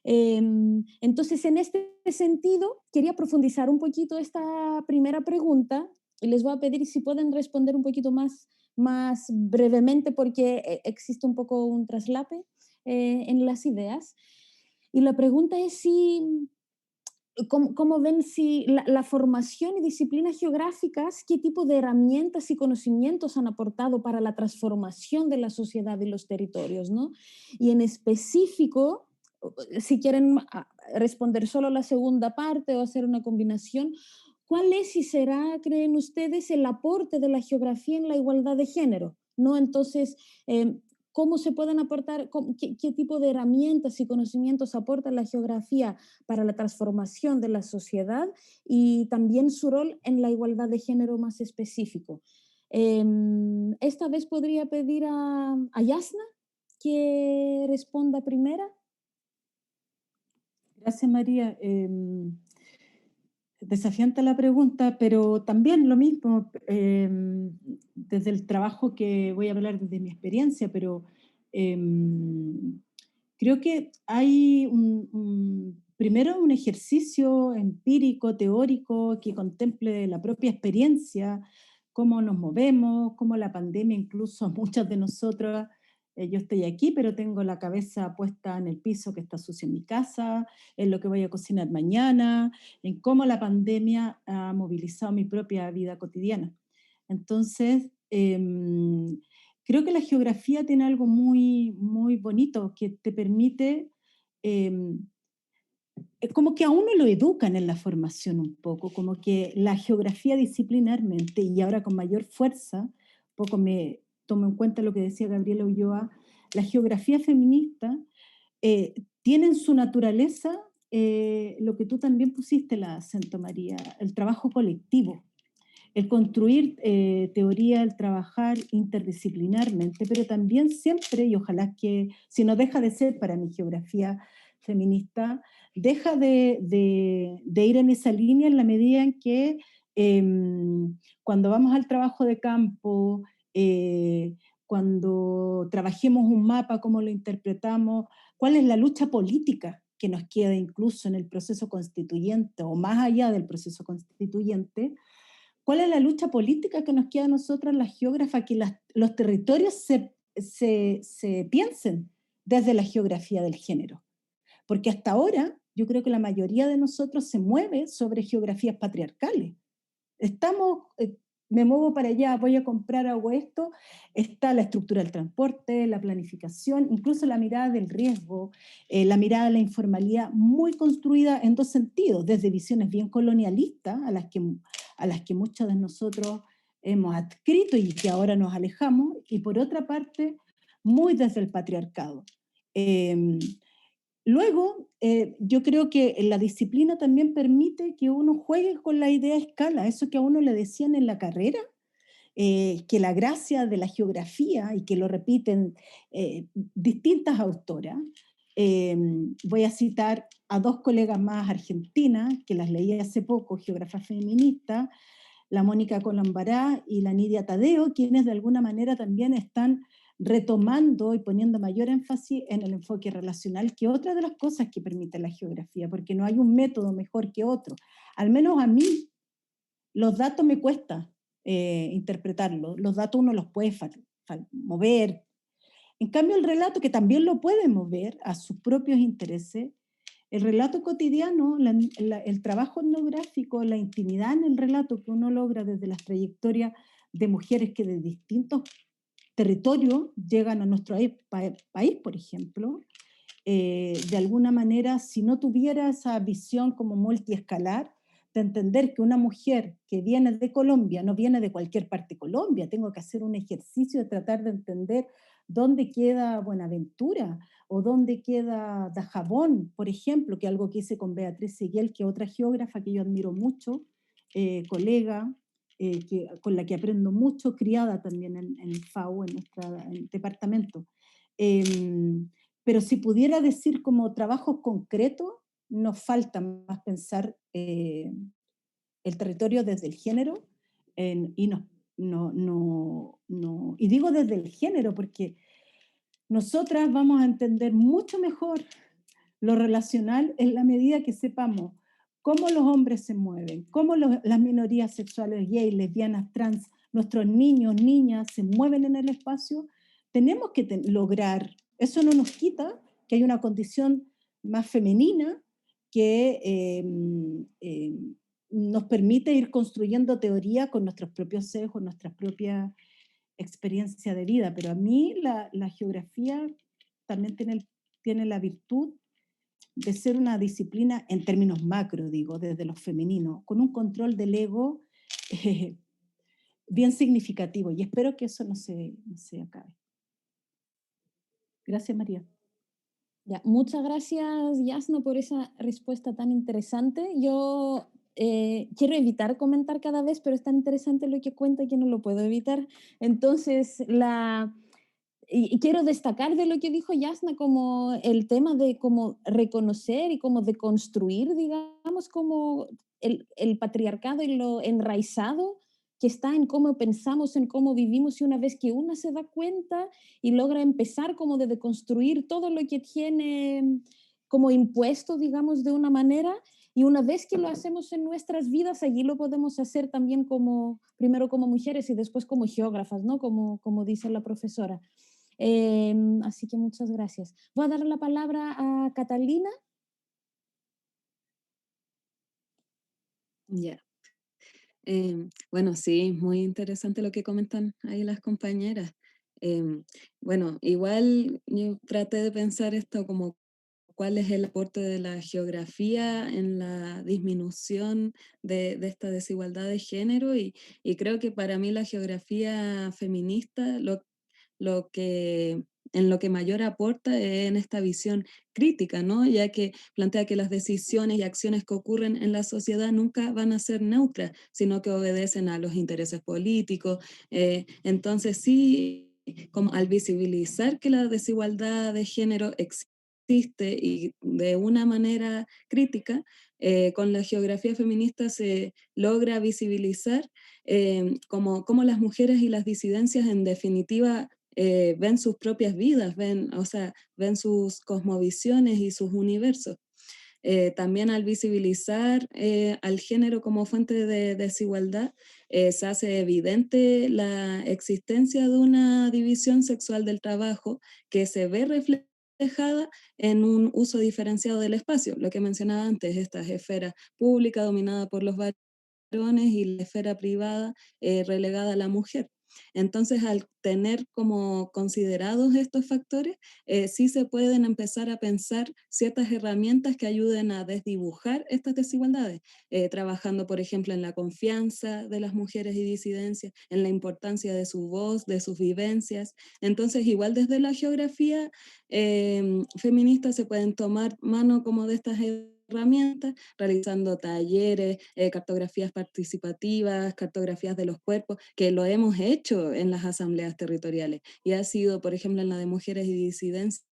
Entonces, en este sentido, quería profundizar un poquito esta primera pregunta y les voy a pedir si pueden responder un poquito más brevemente porque existe un poco un traslape en las ideas. Y la pregunta es si, ¿cómo ven si la formación y disciplinas geográficas, qué tipo de herramientas y conocimientos han aportado para la transformación de la sociedad y los territorios, ¿no? Y en específico, si quieren responder solo la segunda parte o hacer una combinación, ¿cuál es y será, creen ustedes, el aporte de la geografía en la igualdad de género? ¿No? Entonces, ¿cómo se pueden aportar, qué tipo de herramientas y conocimientos aporta la geografía para la transformación de la sociedad y también su rol en la igualdad de género más específico? Esta vez podría pedir a Yasna que responda primera. Gracias, María. Desafiante la pregunta, pero también lo mismo, desde el trabajo que voy a hablar desde mi experiencia, pero creo que hay primero un ejercicio empírico, teórico, que contemple la propia experiencia, cómo nos movemos, cómo la pandemia incluso a muchas de nosotras Yo estoy aquí, pero tengo la cabeza puesta en el piso que está sucio en mi casa, en lo que voy a cocinar mañana, en cómo la pandemia ha movilizado mi propia vida cotidiana. Entonces, creo que la geografía tiene algo muy, muy bonito que te permite, como que a uno lo educan en la formación un poco, como que la geografía disciplinarmente y ahora con mayor fuerza, un poco me tomo en cuenta lo que decía Gabriela Ulloa, la geografía feminista tiene en su naturaleza lo que tú también pusiste el acento, María, el trabajo colectivo, el construir teoría, el trabajar interdisciplinarmente, pero también siempre, y ojalá que, si no deja de ser para mi geografía feminista, deja de ir en esa línea en la medida en que cuando vamos al trabajo de campo, cuando trabajemos un mapa, cómo lo interpretamos, cuál es la lucha política que nos queda incluso en el proceso constituyente o más allá del proceso constituyente, cuál es la lucha política que nos queda a nosotras, las geógrafas, que los territorios se piensen desde la geografía del género. Porque hasta ahora yo creo que la mayoría de nosotros se mueve sobre geografías patriarcales. Me muevo para allá, voy a comprar, hago esto, está la estructura del transporte, la planificación, incluso la mirada del riesgo, la mirada de la informalidad, muy construida en dos sentidos, desde visiones bien colonialistas, a las que muchos de nosotros hemos adscrito y que ahora nos alejamos, y por otra parte, muy desde el patriarcado. Luego, yo creo que la disciplina también permite que uno juegue con la idea de escala, eso que a uno le decían en la carrera, que la gracia de la geografía, y que lo repiten distintas autoras, voy a citar a dos colegas más argentinas, que las leí hace poco, geógrafas feministas, la Mónica Colombará y la Nidia Tadeo, quienes de alguna manera también están retomando y poniendo mayor énfasis en el enfoque relacional, que otra de las cosas que permite la geografía, porque no hay un método mejor que otro. Al menos a mí, los datos me cuesta interpretarlos, los datos uno los puede mover. En cambio, el relato, que también lo puede mover a sus propios intereses, el relato cotidiano, el trabajo etnográfico, la intimidad en el relato que uno logra desde las trayectorias de mujeres que de distintos territorios llegan a nuestro país, por ejemplo, de alguna manera, si no tuviera esa visión como multiescalar, de entender que una mujer que viene de Colombia no viene de cualquier parte de Colombia, tengo que hacer un ejercicio de tratar de entender dónde queda Buenaventura o dónde queda Dajabón, por ejemplo, que es algo que hice con Beatriz Seguiel, que es otra geógrafa que yo admiro mucho, colega, con la que aprendo mucho, criada también en el FAU, en nuestro departamento. Pero si pudiera decir como trabajos concretos, nos falta más pensar el territorio desde el género, y y digo desde el género porque nosotras vamos a entender mucho mejor lo relacional en la medida que sepamos cómo los hombres se mueven, cómo las minorías sexuales, gay, lesbianas, trans, nuestros niños, niñas se mueven en el espacio. Tenemos que lograr, eso no nos quita que hay una condición más femenina que nos permite ir construyendo teoría con nuestros propios sesgos, nuestras propias experiencias de vida. Pero a mí la geografía también tiene la virtud de ser una disciplina en términos macro, digo, desde lo femenino, con un control del ego bien significativo, y espero que eso no se acabe. Gracias, María. Ya, muchas gracias, Yasna, por esa respuesta tan interesante. Yo quiero evitar comentar cada vez, pero es tan interesante lo que cuenta que no lo puedo evitar. Entonces, y quiero destacar de lo que dijo Yasna como el tema de cómo reconocer y cómo deconstruir, digamos, como el patriarcado y lo enraizado que está en cómo pensamos, en cómo vivimos, y una vez que una se da cuenta y logra empezar como de deconstruir todo lo que tiene como impuesto, digamos, de una manera, y una vez que lo hacemos en nuestras vidas, allí lo podemos hacer también primero como mujeres y después como geógrafas, ¿no? Como dice la profesora. Así que muchas gracias. Voy a dar la palabra a Catalina. Ya. Bueno, sí, muy interesante lo que comentan ahí las compañeras. Bueno, igual yo traté de pensar esto como cuál es el aporte de la geografía en la disminución de esta desigualdad de género y creo que para mí la geografía feminista lo que, en lo que mayor aporta es en esta visión crítica, ¿no? Ya que plantea que las decisiones y acciones que ocurren en la sociedad nunca van a ser neutras, sino que obedecen a los intereses políticos. Entonces sí, como al visibilizar que la desigualdad de género existe y de una manera crítica, con la geografía feminista se logra visibilizar como las mujeres y las disidencias en definitiva ven sus propias vidas, o sea, ven sus cosmovisiones y sus universos. También al visibilizar al género como fuente de desigualdad, se hace evidente la existencia de una división sexual del trabajo que se ve reflejada en un uso diferenciado del espacio, lo que mencionaba antes, esta esfera pública dominada por los varones y la esfera privada relegada a la mujer. Entonces, al tener como considerados estos factores, sí se pueden empezar a pensar ciertas herramientas que ayuden a desdibujar estas desigualdades, trabajando, por ejemplo, en la confianza de las mujeres y disidencias, en la importancia de su voz, de sus vivencias. Entonces, igual desde la geografía feminista se pueden tomar mano como de estas herramientas, realizando talleres, cartografías participativas, cartografías de los cuerpos, que lo hemos hecho en las asambleas territoriales. Y ha sido, por ejemplo, en la de mujeres y disidencias,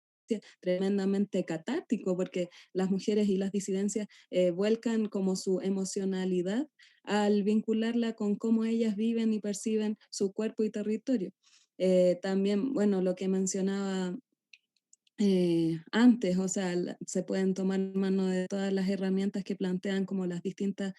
tremendamente catártico, porque las mujeres y las disidencias vuelcan como su emocionalidad al vincularla con cómo ellas viven y perciben su cuerpo y territorio. También, bueno, lo que mencionaba antes, o sea, se pueden tomar mano de todas las herramientas que plantean como las distintas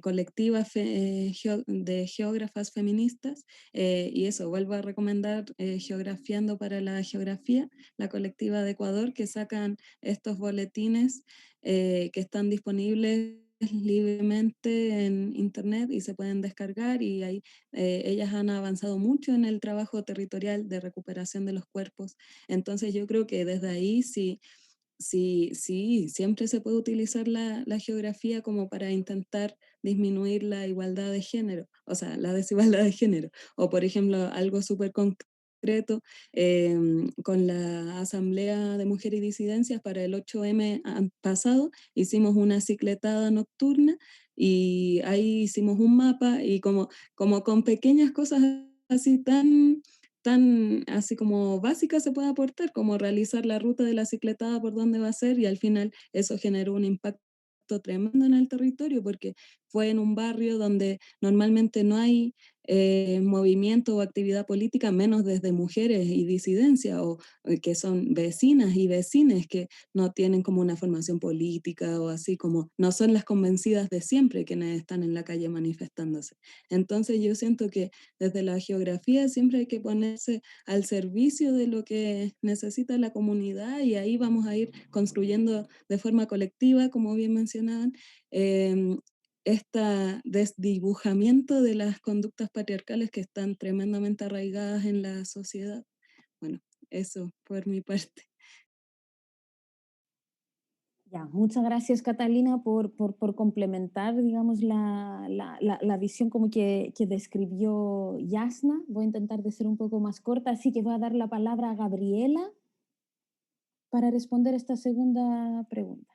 colectivas de geógrafas feministas, y eso, vuelvo a recomendar Geografiando para la Geografía, la colectiva de Ecuador, que sacan estos boletines que están disponibles libremente en internet y se pueden descargar y ahí ellas han avanzado mucho en el trabajo territorial de recuperación de los cuerpos. Entonces yo creo que desde ahí sí, sí, sí, siempre se puede utilizar la geografía como para intentar disminuir la igualdad de género, o sea, la desigualdad de género. O por ejemplo, algo súper concreto, con la Asamblea de Mujeres y Disidencias para el 8M pasado, hicimos una cicletada nocturna y ahí hicimos un mapa y como con pequeñas cosas así tan así como básica se puede aportar, como realizar la ruta de la cicletada por dónde va a ser y al final eso generó un impacto tremendo en el territorio porque fue en un barrio donde normalmente no hay movimiento o actividad política, menos desde mujeres y disidencia, o que son vecinas y vecines que no tienen como una formación política o así como no son las convencidas de siempre quienes están en la calle manifestándose. Entonces yo siento que desde la geografía siempre hay que ponerse al servicio de lo que necesita la comunidad y ahí vamos a ir construyendo de forma colectiva, como bien mencionaban, este desdibujamiento de las conductas patriarcales que están tremendamente arraigadas en la sociedad. Bueno, eso por mi parte. Ya, muchas gracias Catalina por complementar, digamos, la visión como que describió Yasna. Voy a intentar de ser un poco más corta, así que voy a dar la palabra a Gabriela para responder esta segunda pregunta.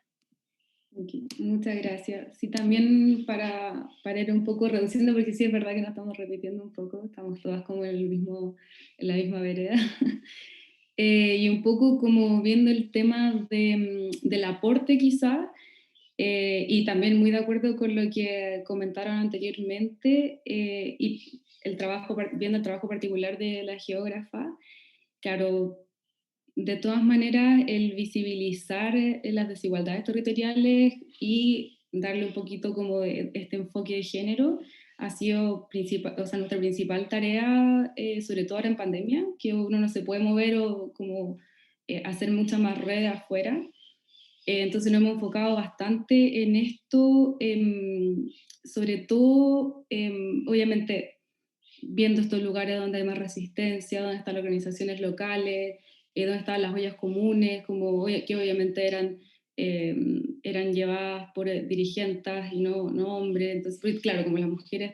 Okay, muchas gracias. Sí, también para ir un poco reduciendo, porque sí es verdad que nos estamos repitiendo un poco, estamos todas como en la misma vereda. Y un poco como viendo el tema del aporte quizá, y también muy de acuerdo con lo que comentaron anteriormente, y viendo el trabajo particular de la geógrafa, claro, de todas maneras, el visibilizar las desigualdades territoriales y darle un poquito como este enfoque de género ha sido nuestra principal tarea, sobre todo ahora en pandemia, que uno no se puede mover o como hacer muchas más redes afuera. Entonces nos hemos enfocado bastante en esto, sobre todo, obviamente, viendo estos lugares donde hay más resistencia, donde están las organizaciones locales, donde están las ollas comunes, que obviamente eran llevadas por dirigentes y no hombres. Entonces, pues, claro, como las mujeres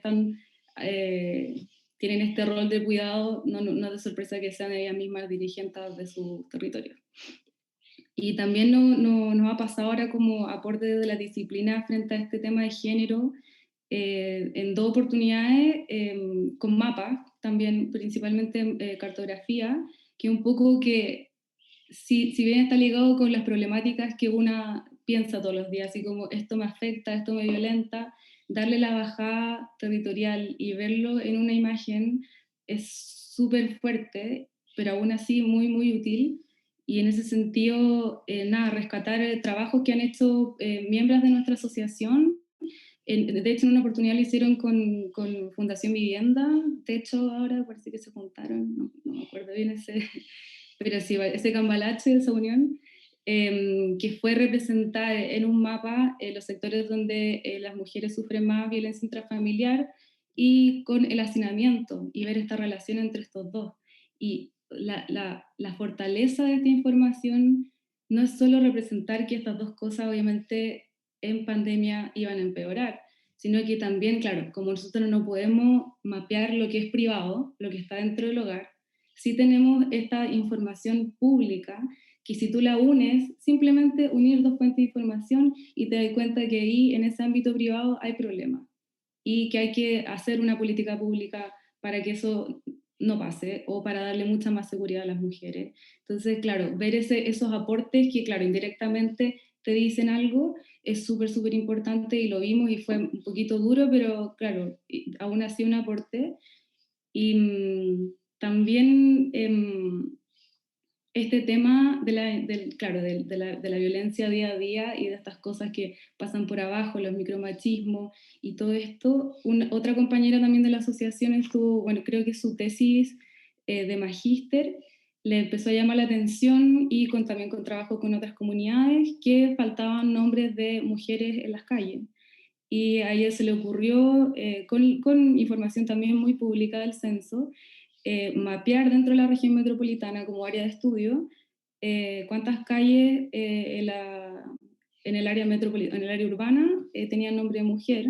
tienen este rol de cuidado, no es de sorpresa que sean ellas mismas dirigentes de su territorio. Y también nos ha pasado ahora como aporte de la disciplina frente a este tema de género, en 2 oportunidades, con mapas, también principalmente cartografía, que un poco que, si bien está ligado con las problemáticas que una piensa todos los días, así como esto me afecta, esto me violenta, darle la bajada territorial y verlo en una imagen es súper fuerte, pero aún así muy, muy útil. Y en ese sentido, nada, rescatar trabajos que han hecho miembros de nuestra asociación. De hecho, en una oportunidad lo hicieron con Fundación Vivienda. De hecho, ahora parece que se juntaron, no me acuerdo bien pero sí, ese cambalache, esa unión, que fue representar en un mapa los sectores donde las mujeres sufren más violencia intrafamiliar y con el hacinamiento, y ver esta relación entre estos dos. Y la fortaleza de esta información no es solo representar que estas dos cosas obviamente en pandemia iban a empeorar, sino que también, claro, como nosotros no podemos mapear lo que es privado, lo que está dentro del hogar, sí tenemos esta información pública, que si tú la unes, simplemente unir 2 fuentes de información y te das cuenta que ahí en ese ámbito privado hay problemas y que hay que hacer una política pública para que eso no pase o para darle mucha más seguridad a las mujeres. Entonces, claro, ver esos aportes que, claro, indirectamente te dicen algo es súper, súper importante, y lo vimos y fue un poquito duro, pero claro, aún así un aporte. Y también este tema de la violencia día a día y de estas cosas que pasan por abajo, los micromachismos y todo esto. Otra compañera también de la asociación estuvo, bueno, creo que su tesis de magíster le empezó a llamar la atención, y también con trabajo con otras comunidades, que faltaban nombres de mujeres en las calles. Y a ella se le ocurrió, con información también muy pública del censo, mapear dentro de la región metropolitana como área de estudio cuántas calles en el área en el área urbana tenían nombre de mujer,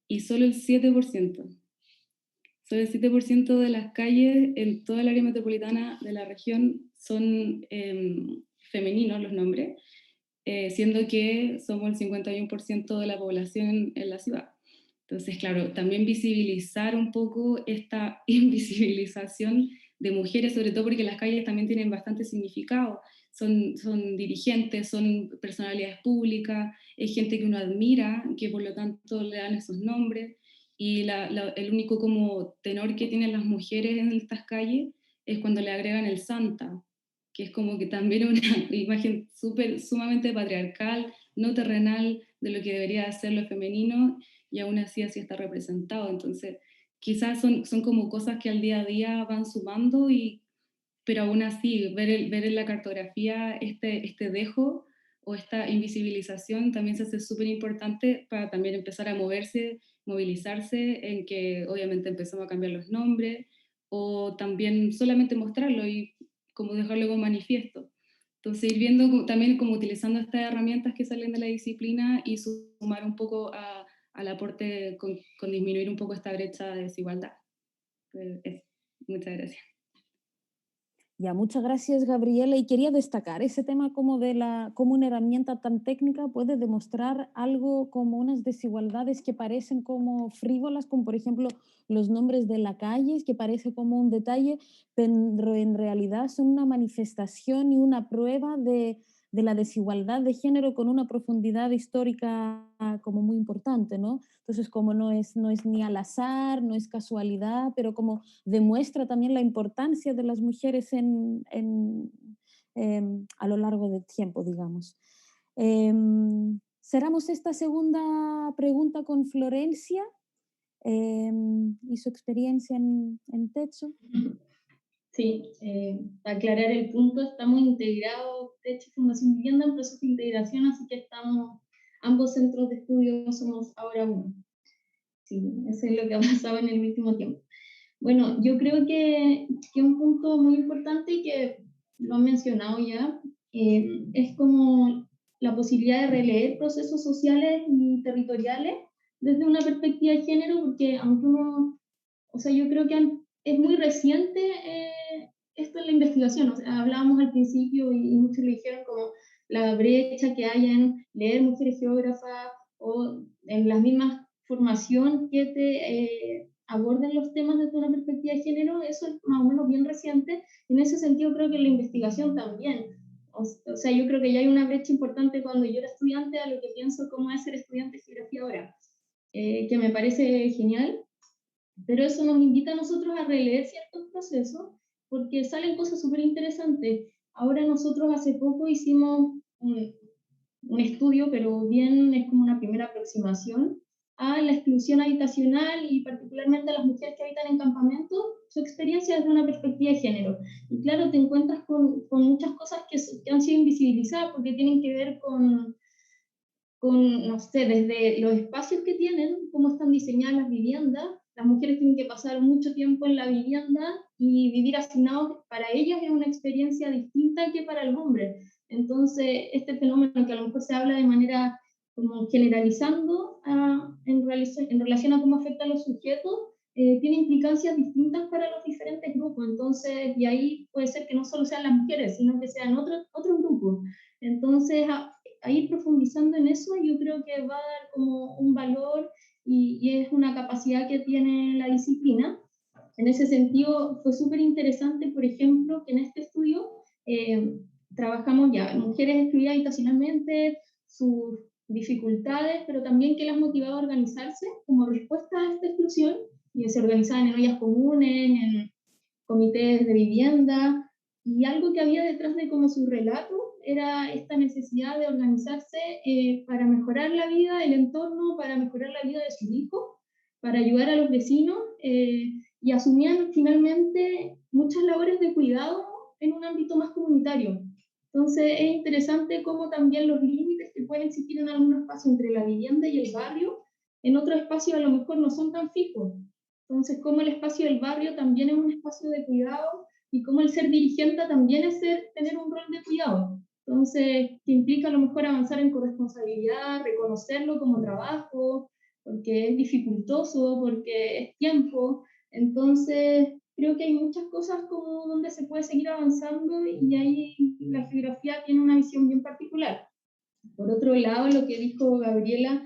y solo el 7%. Solo el 7% de las calles en toda el área metropolitana de la región son femeninos los nombres, siendo que somos el 51% de la población en la ciudad. Entonces, claro, también visibilizar un poco esta invisibilización de mujeres, sobre todo porque las calles también tienen bastante significado. Son dirigentes, son personalidades públicas, es gente que uno admira, que por lo tanto le dan esos nombres, y el único como tenor que tienen las mujeres en estas calles es cuando le agregan el santa, que es como que también una imagen sumamente patriarcal, no terrenal, de lo que debería ser lo femenino, y aún así está representado. Entonces, quizás son como cosas que al día a día van sumando, pero aún así, ver en la cartografía este dejo o esta invisibilización también se hace súper importante para también empezar a movilizarse, en que obviamente empezamos a cambiar los nombres, o también solamente mostrarlo y como dejarlo como manifiesto. Entonces, ir viendo también como utilizando estas herramientas que salen de la disciplina y sumar un poco al aporte con disminuir un poco esta brecha de desigualdad. Pues eso. Muchas gracias. Ya, muchas gracias, Gabriela. Y quería destacar ese tema como cómo una herramienta tan técnica puede demostrar algo como unas desigualdades que parecen como frívolas, como por ejemplo los nombres de las calles, que parece como un detalle, pero en realidad son una manifestación y una prueba de la desigualdad de género con una profundidad histórica como muy importante, ¿no? Entonces, como no es ni al azar, no es casualidad, pero como demuestra también la importancia de las mujeres a lo largo del tiempo, digamos. Cerramos esta segunda pregunta con Florencia. y su experiencia en Techo. Sí, para aclarar el punto, estamos integrados, Techo y Fundación Vivienda, en proceso de integración, así que estamos, ambos centros de estudio somos ahora uno. Sí, eso es lo que ha pasado en el último tiempo. Bueno, yo creo que un punto muy importante y que lo han mencionado ya, es como la posibilidad de releer procesos sociales y territoriales desde una perspectiva de género, porque aunque uno, o sea, yo creo que es muy reciente esto en la investigación, o sea, hablábamos al principio y muchos lo dijeron como la brecha que hay en leer mujeres geógrafas o en las mismas formación que te aborden los temas desde una perspectiva de género, eso es más o menos bien reciente. En ese sentido creo que la investigación también. O sea, yo creo que ya hay una brecha importante cuando yo era estudiante a lo que pienso cómo es ser estudiante de geografía ahora, que me parece genial, pero eso nos invita a nosotros a releer ciertos procesos porque salen cosas súper interesantes. Ahora nosotros hace poco hicimos un estudio, pero bien es como una primera aproximación a la exclusión habitacional y particularmente a las mujeres que habitan en campamentos, su experiencia desde una perspectiva de género. Y claro, te encuentras con muchas cosas que han sido invisibilizadas porque tienen que ver con, no sé, desde los espacios que tienen, cómo están diseñadas las viviendas. Las mujeres tienen que pasar mucho tiempo en la vivienda y vivir asignados para ellas es una experiencia distinta que para el hombre. Entonces, este fenómeno que a lo mejor se habla de manera como generalizando en relación a cómo afecta a los sujetos, tiene implicancias distintas para los diferentes grupos. Entonces, y ahí puede ser que no solo sean las mujeres, sino que sean otros grupos. Entonces, a ir profundizando en eso, yo creo que va a dar como un valor y es una capacidad que tiene la disciplina. En ese sentido, fue súper interesante, por ejemplo, que en este estudio trabajamos ya mujeres excluidas habitacionalmente, sus dificultades, pero también qué las motivaba a organizarse como respuesta a esta exclusión, y se organizaban en ollas comunes, en comités de vivienda, y algo que había detrás de como su relato era esta necesidad de organizarse para mejorar la vida del entorno, para mejorar la vida de sus hijos, para ayudar a los vecinos, y asumían finalmente muchas labores de cuidado en un ámbito más comunitario. Entonces es interesante cómo también los límites que pueden existir en algún espacio entre la vivienda y el barrio, en otro espacio a lo mejor no son tan fijos. Entonces, cómo el espacio del barrio también es un espacio de cuidado y cómo el ser dirigente también es tener un rol de cuidado. Entonces, que implica a lo mejor avanzar en corresponsabilidad, reconocerlo como trabajo, porque es dificultoso, porque es tiempo. Entonces, creo que hay muchas cosas como donde se puede seguir avanzando y ahí la geografía tiene una visión bien particular. Por otro lado, lo que dijo Gabriela,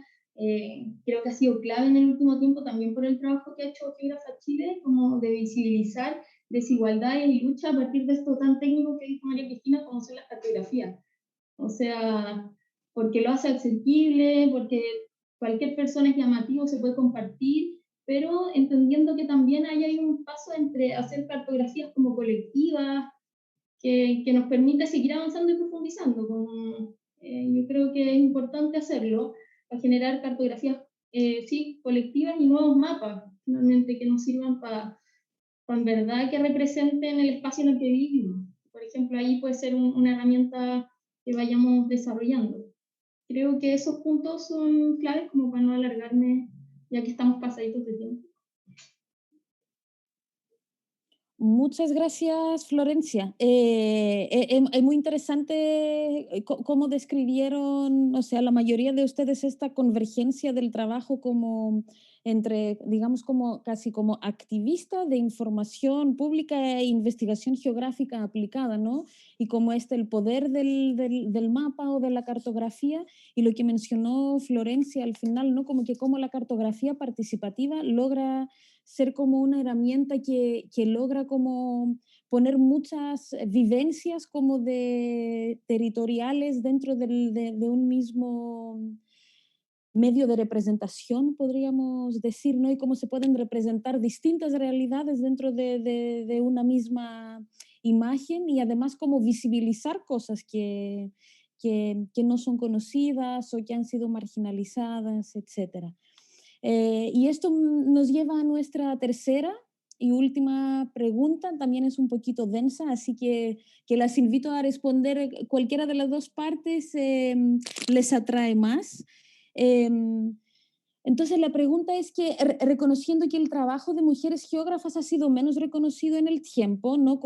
creo que ha sido clave en el último tiempo también por el trabajo que ha hecho Geógrafa Chile, como de visibilizar desigualdades y lucha a partir de esto tan técnico que dijo María Cristina, como son las cartografías. O sea, porque lo hace accesible, porque cualquier persona es llamativo, se puede compartir, pero entendiendo que también hay un paso entre hacer cartografías como colectivas, que nos permite seguir avanzando y profundizando. Yo creo que es importante hacerlo para generar cartografías sí, colectivas y nuevos mapas, finalmente, que nos sirvan para en verdad que representen el espacio en el que vivimos. Por ejemplo, ahí puede ser una herramienta que vayamos desarrollando. Creo que esos puntos son claves como para no alargarme, ya que estamos pasaditos de tiempo. Muchas gracias, Florencia. Es muy interesante cómo describieron, o sea, la mayoría de ustedes esta convergencia del trabajo como entre, digamos, como casi como activista de información pública e investigación geográfica aplicada, ¿no? Y como el poder del mapa o de la cartografía y lo que mencionó Florencia al final, ¿no? Como que cómo la cartografía participativa logra ser como una herramienta que logra como poner muchas vivencias como de territoriales dentro de un mismo medio de representación, podríamos decir, ¿no? Y cómo se pueden representar distintas realidades dentro de una misma imagen y además cómo visibilizar cosas que no son conocidas o que han sido marginalizadas, etcétera. Y esto nos lleva a nuestra tercera y última pregunta, también es un poquito densa, así que las invito a responder cualquiera de las dos partes les atrae más. Entonces la pregunta es que, reconociendo que el trabajo de mujeres geógrafas ha sido menos reconocido en el tiempo, ¿no?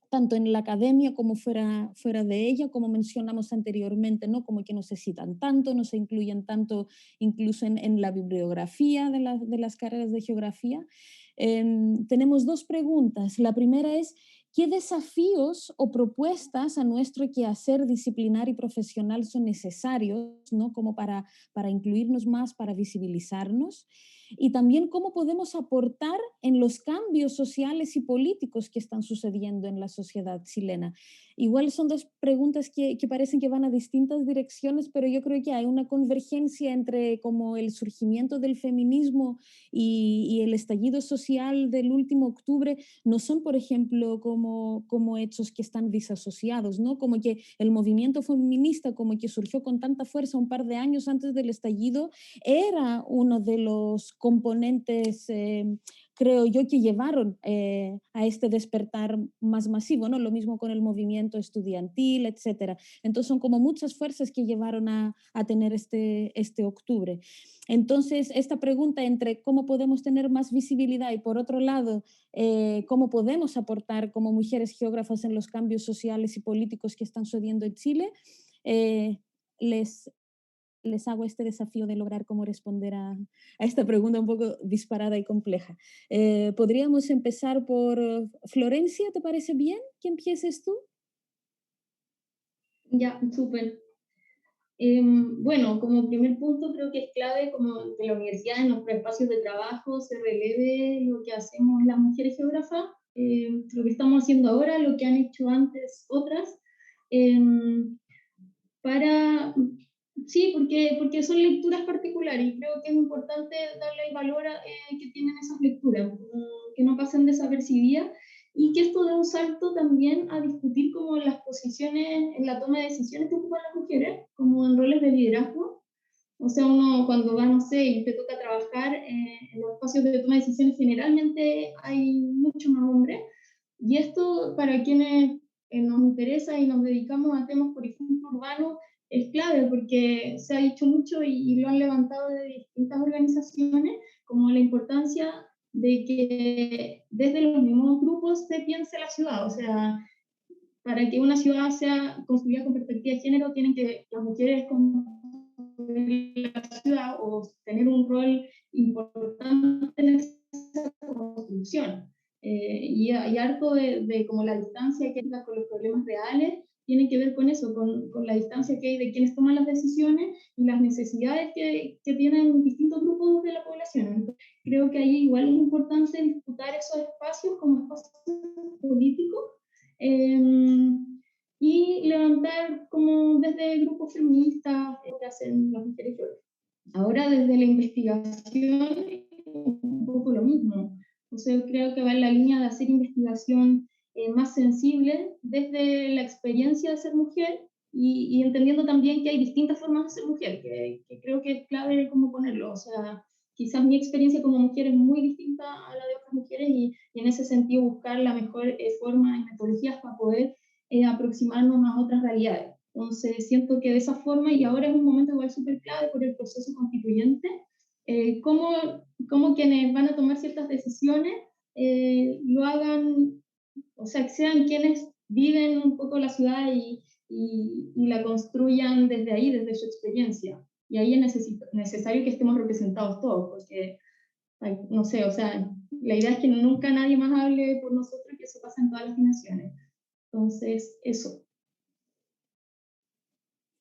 Tanto en la academia como fuera de ella, como mencionamos anteriormente, ¿no? Como que no se citan tanto, no se incluyen tanto incluso en la bibliografía de las carreras de geografía. Tenemos dos preguntas. La primera es, ¿qué desafíos o propuestas a nuestro quehacer disciplinar y profesional son necesarios, ¿no? Como para incluirnos más, para visibilizarnos? Y también cómo podemos aportar en los cambios sociales y políticos que están sucediendo en la sociedad chilena. Igual son dos preguntas que parecen que van a distintas direcciones, pero yo creo que hay una convergencia entre como el surgimiento del feminismo y el estallido social del último octubre. No son, por ejemplo, como hechos que están disasociados, ¿no? Como que el movimiento feminista, como que surgió con tanta fuerza un par de años antes del estallido, era uno de los componentes, creo yo, que llevaron a este despertar más masivo, ¿no? Lo mismo con el movimiento estudiantil, etcétera. Entonces son como muchas fuerzas que llevaron a tener este octubre. Entonces, esta pregunta entre cómo podemos tener más visibilidad y, por otro lado, cómo podemos aportar como mujeres geógrafas en los cambios sociales y políticos que están sucediendo en Chile, les hago este desafío de lograr cómo responder a esta pregunta un poco disparada y compleja. Podríamos empezar por Florencia, ¿te parece bien que empieces tú? Ya, súper. Bueno, como primer punto creo que es clave como que la universidad en nuestros espacios de trabajo se releve lo que hacemos las mujeres geógrafas, lo que estamos haciendo ahora, lo que han hecho antes otras, para, sí, porque son lecturas particulares y creo que es importante darle el valor que tienen esas lecturas, que no pasen desapercibidas y que esto dé un salto también a discutir como las posiciones en la toma de decisiones que ocupan las mujeres, como en roles de liderazgo. O sea, uno cuando va, no sé, y te toca trabajar en los espacios de toma de decisiones, generalmente hay mucho más hombres. Y esto, para quienes nos interesa y nos dedicamos a temas, por ejemplo, urbanos, es clave porque se ha dicho mucho y lo han levantado de distintas organizaciones, como la importancia de que desde los mismos grupos se piense la ciudad. O sea, para que una ciudad sea construida con perspectiva de género, tienen que las mujeres construir la ciudad o tener un rol importante en esa construcción. Y harto de como la distancia que hay con los problemas reales tiene que ver con eso, con la distancia que hay de quienes toman las decisiones y las necesidades que tienen distintos grupos de la población. Entonces, creo que ahí igual es importante disputar esos espacios como espacios políticos y levantar como desde grupos feministas que hacen las mujeres geógrafas. Ahora desde la investigación un poco lo mismo. O sea, creo que va en la línea de hacer investigación más sensible desde la experiencia de ser mujer y entendiendo también que hay distintas formas de ser mujer, que creo que es clave cómo ponerlo. O sea, quizás mi experiencia como mujer es muy distinta a la de otras mujeres y en ese sentido buscar la mejor forma y metodologías para poder aproximarnos a otras realidades. Entonces, siento que de esa forma, y ahora es un momento igual súper clave por el proceso constituyente, cómo quienes van a tomar ciertas decisiones lo hagan, o sea, que sean quienes viven un poco la ciudad y la construyan desde ahí, desde su experiencia. Y ahí es necesario que estemos representados todos, porque, ay, no sé, o sea, la idea es que nunca nadie más hable por nosotros, que eso pasa en todas las dimensiones. Entonces, eso.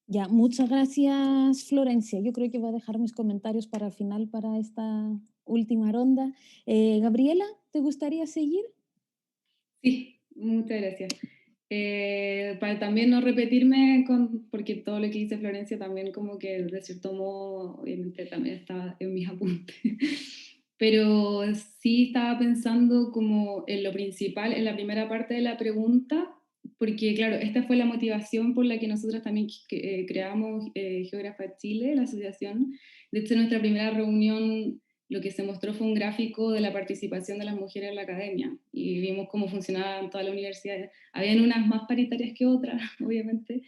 Ya, muchas gracias, Florencia. Yo creo que voy a dejar mis comentarios para el final, para esta última ronda. Gabriela, ¿te gustaría seguir? Sí, muchas gracias. Para también no repetirme, porque todo lo que dice Florencia también como que de cierto modo obviamente también está en mis apuntes. Pero sí estaba pensando como en lo principal, en la primera parte de la pregunta, porque claro, esta fue la motivación por la que nosotros también creamos Geógrafa Chile, la asociación. De hecho, en nuestra primera reunión lo que se mostró fue un gráfico de la participación de las mujeres en la academia, y vimos cómo funcionaban todas las universidades. Habían unas más paritarias que otras, obviamente,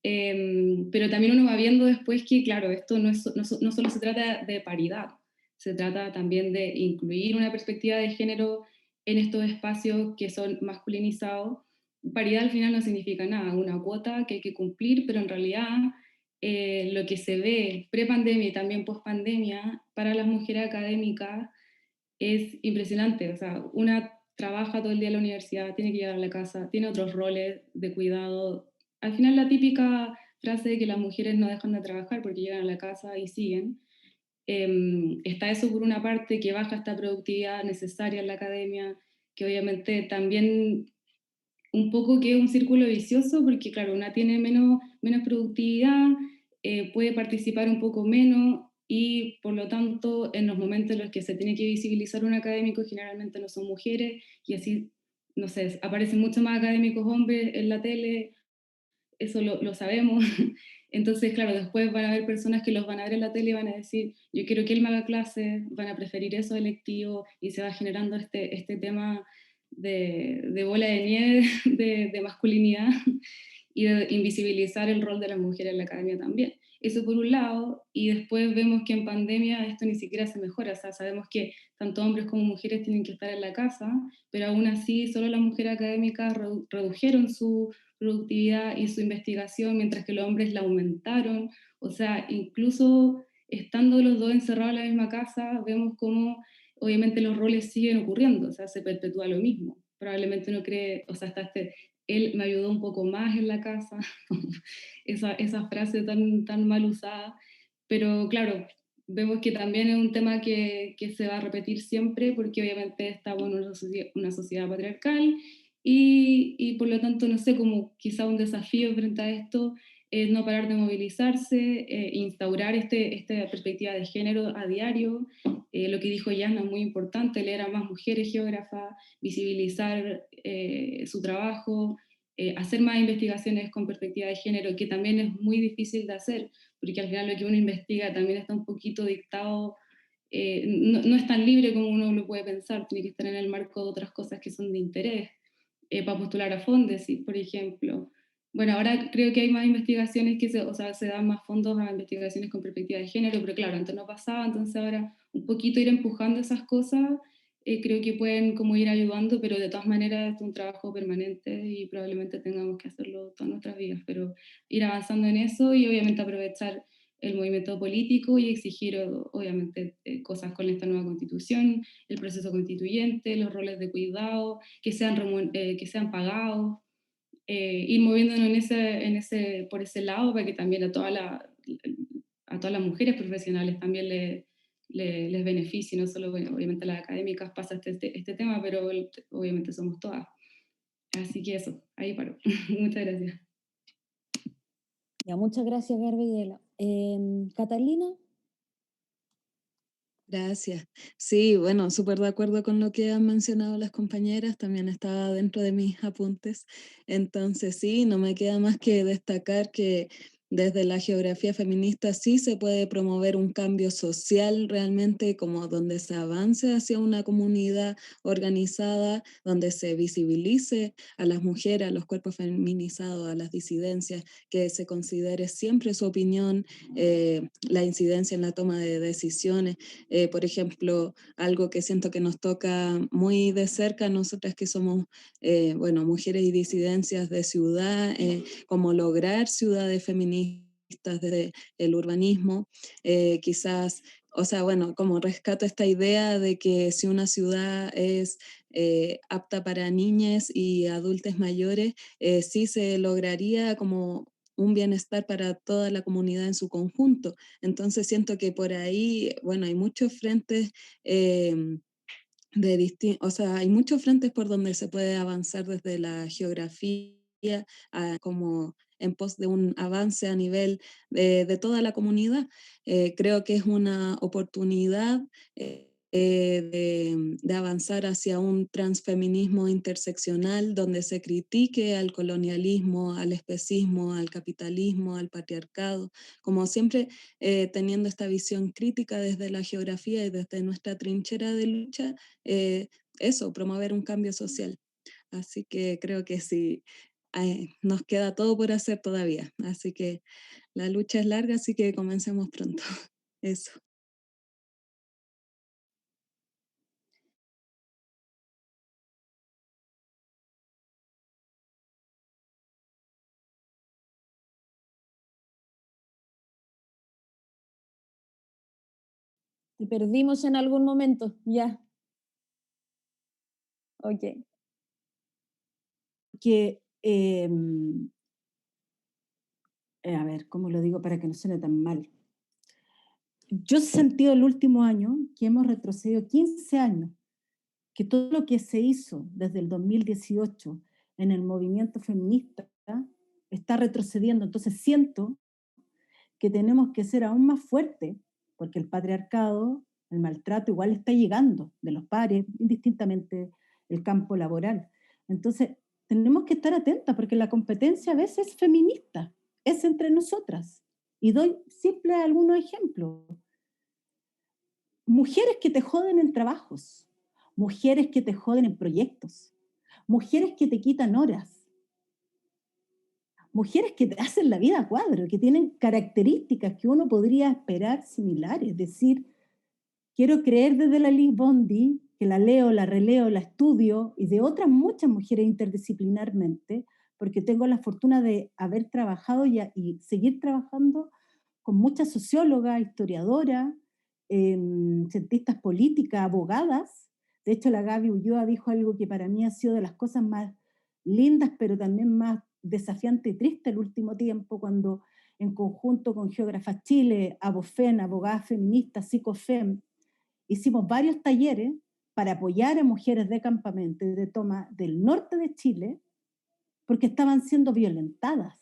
pero también uno va viendo después que, claro, esto no solo se trata de paridad, se trata también de incluir una perspectiva de género en estos espacios que son masculinizados. Paridad al final no significa nada, una cuota que hay que cumplir, pero en realidad lo que se ve pre-pandemia y también post-pandemia para las mujeres académicas es impresionante. O sea, una trabaja todo el día en la universidad, tiene que llegar a la casa, tiene otros roles de cuidado. Al final la típica frase de que las mujeres no dejan de trabajar porque llegan a la casa y siguen. Está eso por una parte, que baja esta productividad necesaria en la academia, que obviamente también un poco que es un círculo vicioso, porque claro, una tiene menos productividad, puede participar un poco menos, y por lo tanto en los momentos en los que se tiene que visibilizar un académico generalmente no son mujeres, y así, no sé, aparecen muchos más académicos hombres en la tele, eso lo sabemos. Entonces, claro, después van a haber personas que los van a ver en la tele y van a decir, yo quiero que él me haga clases, van a preferir eso electivo, y se va generando este tema de bola de nieve de masculinidad y de invisibilizar el rol de las mujeres en la academia también. Eso por un lado, y después vemos que en pandemia esto ni siquiera se mejora. O sea, sabemos que tanto hombres como mujeres tienen que estar en la casa, pero aún así solo las mujeres académicas redujeron su productividad y su investigación, mientras que los hombres la aumentaron. O sea, incluso estando los dos encerrados en la misma casa, vemos cómo obviamente los roles siguen ocurriendo, o sea, se perpetúa lo mismo. Probablemente uno cree, o sea, él me ayudó un poco más en la casa, esa frase tan mal usada, pero claro, vemos que también es un tema que se va a repetir siempre, porque obviamente estamos en una sociedad patriarcal, y por lo tanto, no sé, como quizá un desafío frente a esto es no parar de movilizarse, instaurar esta perspectiva de género a diario. Lo que dijo Yana es muy importante, leer a más mujeres geógrafas, visibilizar su trabajo, hacer más investigaciones con perspectiva de género, que también es muy difícil de hacer, porque al final lo que uno investiga también está un poquito dictado, no es tan libre como uno lo puede pensar, tiene que estar en el marco de otras cosas que son de interés, para postular a Fondesit, por ejemplo. Bueno, ahora creo que hay más investigaciones o sea, se dan más fondos a investigaciones con perspectiva de género, pero claro, antes no pasaba, entonces ahora un poquito ir empujando esas cosas, creo que pueden como ir ayudando, pero de todas maneras es un trabajo permanente y probablemente tengamos que hacerlo todas nuestras vidas, pero ir avanzando en eso y obviamente aprovechar el movimiento político y exigir obviamente cosas con esta nueva constitución, el proceso constituyente, los roles de cuidado, que sean pagados, ir moviéndonos por ese lado para que también a todas las mujeres profesionales también les beneficie, no solo, bueno, obviamente a las académicas pasa este tema, pero obviamente somos todas. Así que eso, ahí paro. Muchas gracias. Ya, muchas gracias, Gabriela. Catalina. Gracias. Sí, bueno, súper de acuerdo con lo que han mencionado las compañeras, también estaba dentro de mis apuntes. Entonces, sí, no me queda más que destacar que desde la geografía feminista sí se puede promover un cambio social realmente, como donde se avance hacia una comunidad organizada, donde se visibilice a las mujeres, a los cuerpos feminizados, a las disidencias, que se considere siempre su opinión, la incidencia en la toma de decisiones. Por ejemplo, algo que siento que nos toca muy de cerca, nosotras que somos, bueno, mujeres y disidencias de ciudad, como lograr ciudades feministas desde el urbanismo, quizás, o sea, bueno, como rescato esta idea de que si una ciudad es apta para niñas y adultos mayores, sí se lograría como un bienestar para toda la comunidad en su conjunto. Entonces siento que por ahí, bueno, hay muchos frentes o sea, hay muchos frentes por donde se puede avanzar desde la geografía como en pos de un avance a nivel de toda la comunidad. Creo que es una oportunidad de avanzar hacia un transfeminismo interseccional donde se critique al colonialismo, al especismo, al capitalismo, al patriarcado, como siempre teniendo esta visión crítica desde la geografía y desde nuestra trinchera de lucha, eso, promover un cambio social. Así que creo que sí, nos queda todo por hacer todavía, así que la lucha es larga, así que comencemos pronto. Eso. Te perdimos en algún momento, ya. Ok. Que, a ver, ¿cómo lo digo para que no suene tan mal? Yo he sentido el último año que hemos retrocedido 15 años, que todo lo que se hizo desde el 2018 en el movimiento feminista está retrocediendo. Entonces siento que tenemos que ser aún más fuertes, porque el patriarcado, el maltrato igual está llegando de los pares, indistintamente el campo laboral. Entonces tenemos que estar atentas, porque la competencia a veces es feminista, es entre nosotras. Y doy simples algunos ejemplos. Mujeres que te joden en trabajos, mujeres que te joden en proyectos, mujeres que te quitan horas, mujeres que te hacen la vida a cuadro, que tienen características que uno podría esperar similares. Es decir, quiero creer desde la Liz Bondi, que la leo, la releo, la estudio, y de otras muchas mujeres interdisciplinarmente, porque tengo la fortuna de haber trabajado y seguir trabajando con muchas sociólogas, historiadoras, cientistas políticas, abogadas. De hecho, la Gaby Ulloa dijo algo que para mí ha sido de las cosas más lindas, pero también más desafiante y triste el último tiempo, cuando en conjunto con Geógrafas Chile, Abofen, Abogadas Feministas, Psicofem, hicimos varios talleres para apoyar a mujeres de campamento y de toma del norte de Chile, porque estaban siendo violentadas.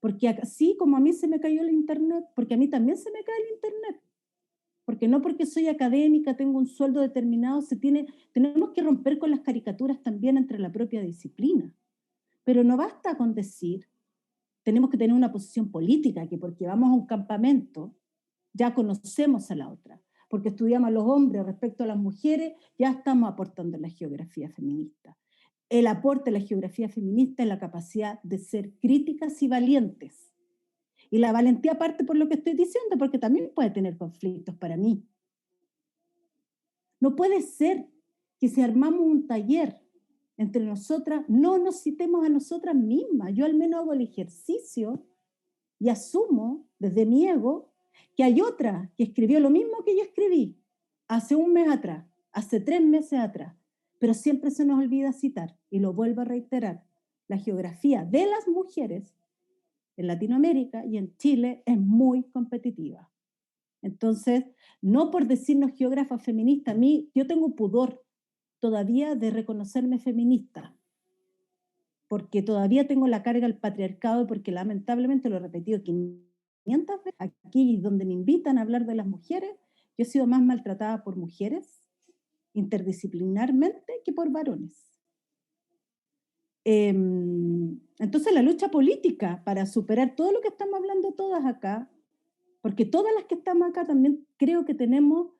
Porque así como a mí se me cayó el internet, porque a mí también se me cae el internet. Porque no porque soy académica, tengo un sueldo determinado, tenemos que romper con las caricaturas también entre la propia disciplina. Pero no basta con decir, tenemos que tener una posición política, que porque vamos a un campamento ya conocemos a la otra, porque estudiamos a los hombres respecto a las mujeres, ya estamos aportando la geografía feminista. El aporte de la geografía feminista es la capacidad de ser críticas y valientes. Y la valentía parte por lo que estoy diciendo, porque también puede tener conflictos para mí. No puede ser que si armamos un taller entre nosotras, no nos citemos a nosotras mismas. Yo al menos hago el ejercicio y asumo desde mi ego que hay otra que escribió lo mismo que yo escribí hace un mes atrás, hace 3 meses atrás, pero siempre se nos olvida citar, y lo vuelvo a reiterar, la geografía de las mujeres en Latinoamérica y en Chile es muy competitiva. Entonces, no por decirnos geógrafa feminista, yo tengo pudor todavía de reconocerme feminista, porque todavía tengo la carga del patriarcado, porque lamentablemente lo he repetido 500 veces, aquí donde me invitan a hablar de las mujeres, yo he sido más maltratada por mujeres interdisciplinarmente que por varones. Entonces la lucha política para superar todo lo que estamos hablando todas acá, porque todas las que estamos acá también creo que tenemos,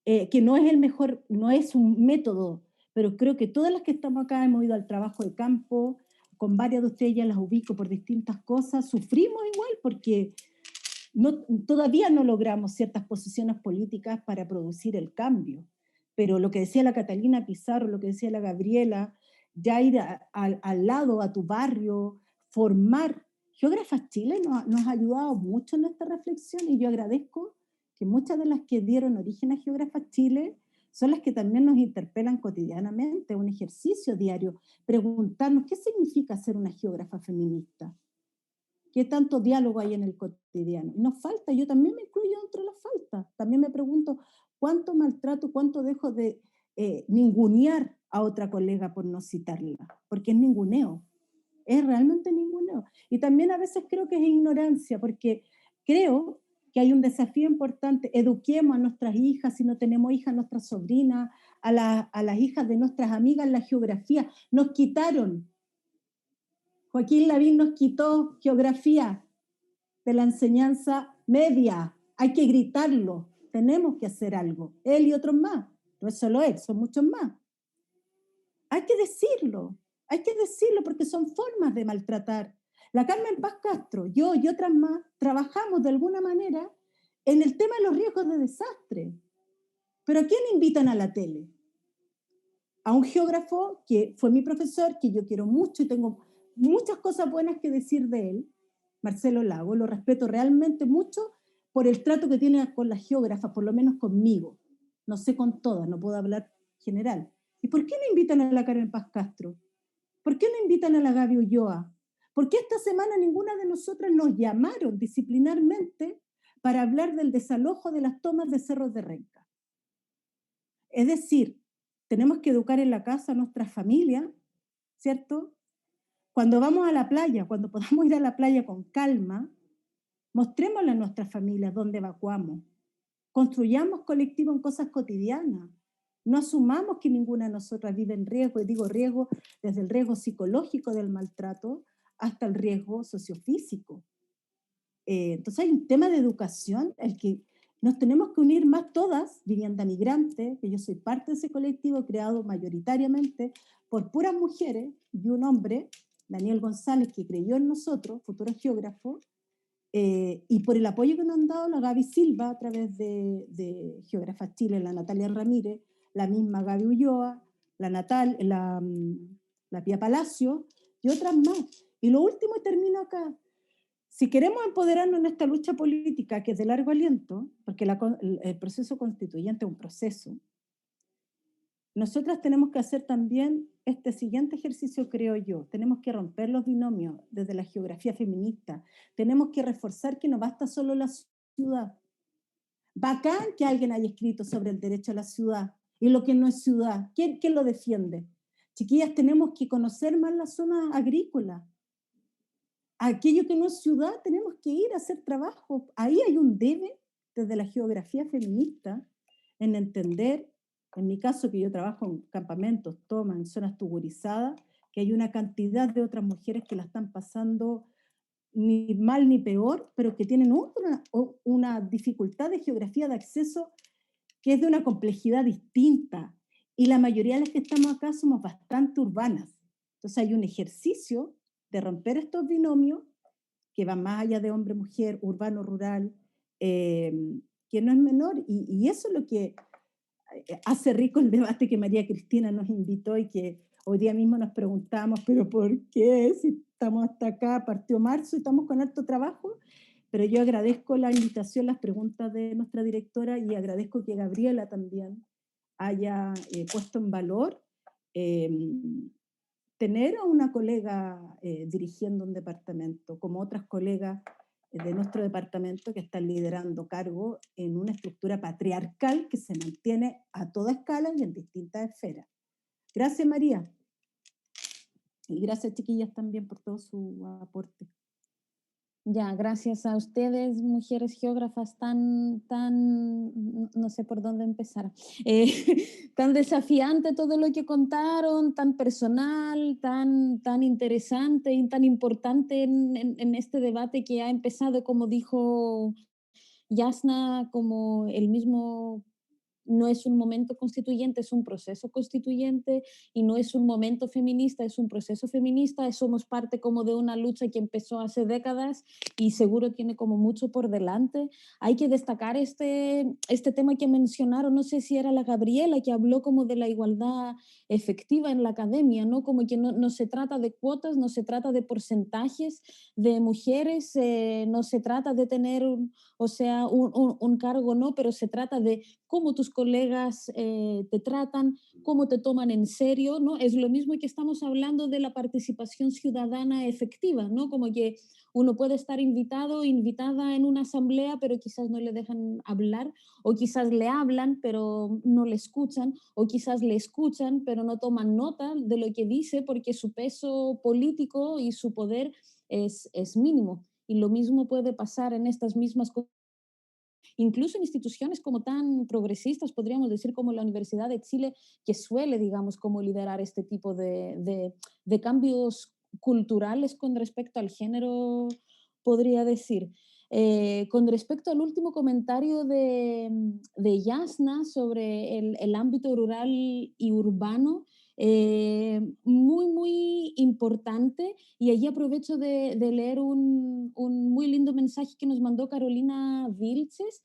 que no es el mejor, no es un método, pero creo que todas las que estamos acá hemos ido al trabajo de campo, con varias de ustedes ya las ubico por distintas cosas, sufrimos igual porque todavía no logramos ciertas posiciones políticas para producir el cambio. Pero lo que decía la Catalina Pizarro, lo que decía la Gabriela, ya ir al lado, a tu barrio, formar. Geógrafas Chile nos ha ayudado mucho en esta reflexión, y yo agradezco que muchas de las que dieron origen a Geógrafas Chile son las que también nos interpelan cotidianamente, un ejercicio diario, preguntarnos qué significa ser una geógrafa feminista. ¿Qué tanto diálogo hay en el cotidiano? Y nos falta, yo también me incluyo dentro de la falta. También me pregunto cuánto maltrato, cuánto dejo de ningunear a otra colega por no citarla, porque es ninguneo, es realmente ninguneo. Y también a veces creo que es ignorancia, porque creo que hay un desafío importante. Eduquemos a nuestras hijas, si no tenemos hijas, a nuestras sobrinas, a las hijas de nuestras amigas la geografía. Nos quitaron. Joaquín Lavín nos quitó geografía de la enseñanza media. Hay que gritarlo. Tenemos que hacer algo. Él y otros más. No es solo él, son muchos más. Hay que decirlo porque son formas de maltratar. La Carmen Paz Castro, yo y otras más, trabajamos de alguna manera en el tema de los riesgos de desastre. ¿Pero a quién invitan a la tele? A un geógrafo que fue mi profesor, que yo quiero mucho y tengo muchas cosas buenas que decir de él, Marcelo Lago, lo respeto realmente mucho por el trato que tiene con las geógrafas, por lo menos conmigo. No sé con todas, no puedo hablar general. ¿Y por qué no invitan a la Carmen Paz Castro? ¿Por qué no invitan a la Gaby Ulloa? ¿Por qué esta semana ninguna de nosotras nos llamaron disciplinarmente para hablar del desalojo de las tomas de Cerros de Renca? Es decir, tenemos que educar en la casa a nuestras familias, ¿cierto? Cuando vamos a la playa, cuando podamos ir a la playa con calma, mostrémosle a nuestras familias dónde evacuamos. Construyamos colectivo en cosas cotidianas. No asumamos que ninguna de nosotras vive en riesgo, y digo riesgo desde el riesgo psicológico del maltrato hasta el riesgo sociofísico. Entonces hay un tema de educación, el que nos tenemos que unir más todas, Vivienda Migrante, que yo soy parte de ese colectivo creado mayoritariamente por puras mujeres y un hombre, Daniel González, que creyó en nosotros, futuro geógrafo, y por el apoyo que nos han dado la Gaby Silva a través de Geógrafas Chile, la Natalia Ramírez, la misma Gaby Ulloa, la Pía Palacio y otras más. Y lo último, y termino acá, si queremos empoderarnos en esta lucha política que es de largo aliento, porque el proceso constituyente es un proceso, nosotras tenemos que hacer también este siguiente ejercicio, creo yo. Tenemos que romper los binomios desde la geografía feminista. Tenemos que reforzar que no basta solo la ciudad. Bacán que alguien haya escrito sobre el derecho a la ciudad y lo que no es ciudad. ¿Quién lo defiende? Chiquillas, tenemos que conocer más las zonas agrícolas. Aquello que no es ciudad, tenemos que ir a hacer trabajo. Ahí hay un debe desde la geografía feminista en entender. En mi caso, que yo trabajo en campamentos, tomas, en zonas tugurizadas, que hay una cantidad de otras mujeres que la están pasando ni mal ni peor, pero que tienen una dificultad de geografía de acceso que es de una complejidad distinta. Y la mayoría de las que estamos acá somos bastante urbanas. Entonces hay un ejercicio de romper estos binomios que van más allá de hombre-mujer, urbano-rural, que no es menor. Y eso es lo que hace rico el debate que María Cristina nos invitó y que hoy día mismo nos preguntamos, pero ¿por qué? Si estamos hasta acá, partió marzo y estamos con harto trabajo. Pero yo agradezco la invitación, las preguntas de nuestra directora y agradezco que Gabriela también haya puesto en valor tener a una colega dirigiendo un departamento, como otras colegas de nuestro departamento que están liderando cargo en una estructura patriarcal que se mantiene a toda escala y en distintas esferas. Gracias, María. Y gracias, chiquillas, también por todo su aporte. Ya, gracias a ustedes, mujeres geógrafas no sé por dónde empezar, tan desafiante todo lo que contaron, tan personal, tan interesante y tan importante en este debate que ha empezado, como dijo Yasna, como el mismo. No es un momento constituyente, es un proceso constituyente y no es un momento feminista, es un proceso feminista. Somos parte como de una lucha que empezó hace décadas y seguro tiene como mucho por delante. Hay que destacar este tema que mencionaron, no sé si era la Gabriela, que habló como de la igualdad efectiva en la academia, ¿no? Como que no se trata de cuotas, no se trata de porcentajes de mujeres, no se trata de tener un cargo, no, pero se trata de cómo tus colegas te tratan, cómo te toman en serio, ¿no? Es lo mismo que estamos hablando de la participación ciudadana efectiva, ¿no? Como que uno puede estar invitada en una asamblea, pero quizás no le dejan hablar, o quizás le hablan, pero no le escuchan, o quizás le escuchan, pero no toman nota de lo que dice porque su peso político y su poder es mínimo. Y lo mismo puede pasar en estas mismas incluso en instituciones como tan progresistas, podríamos decir, como la Universidad de Chile, que suele, digamos, como liderar este tipo de cambios culturales con respecto al género, podría decir. Con respecto al último comentario de Yasna sobre el ámbito rural y urbano, muy, muy importante, y allí aprovecho de leer un muy lindo mensaje que nos mandó Carolina Vilches.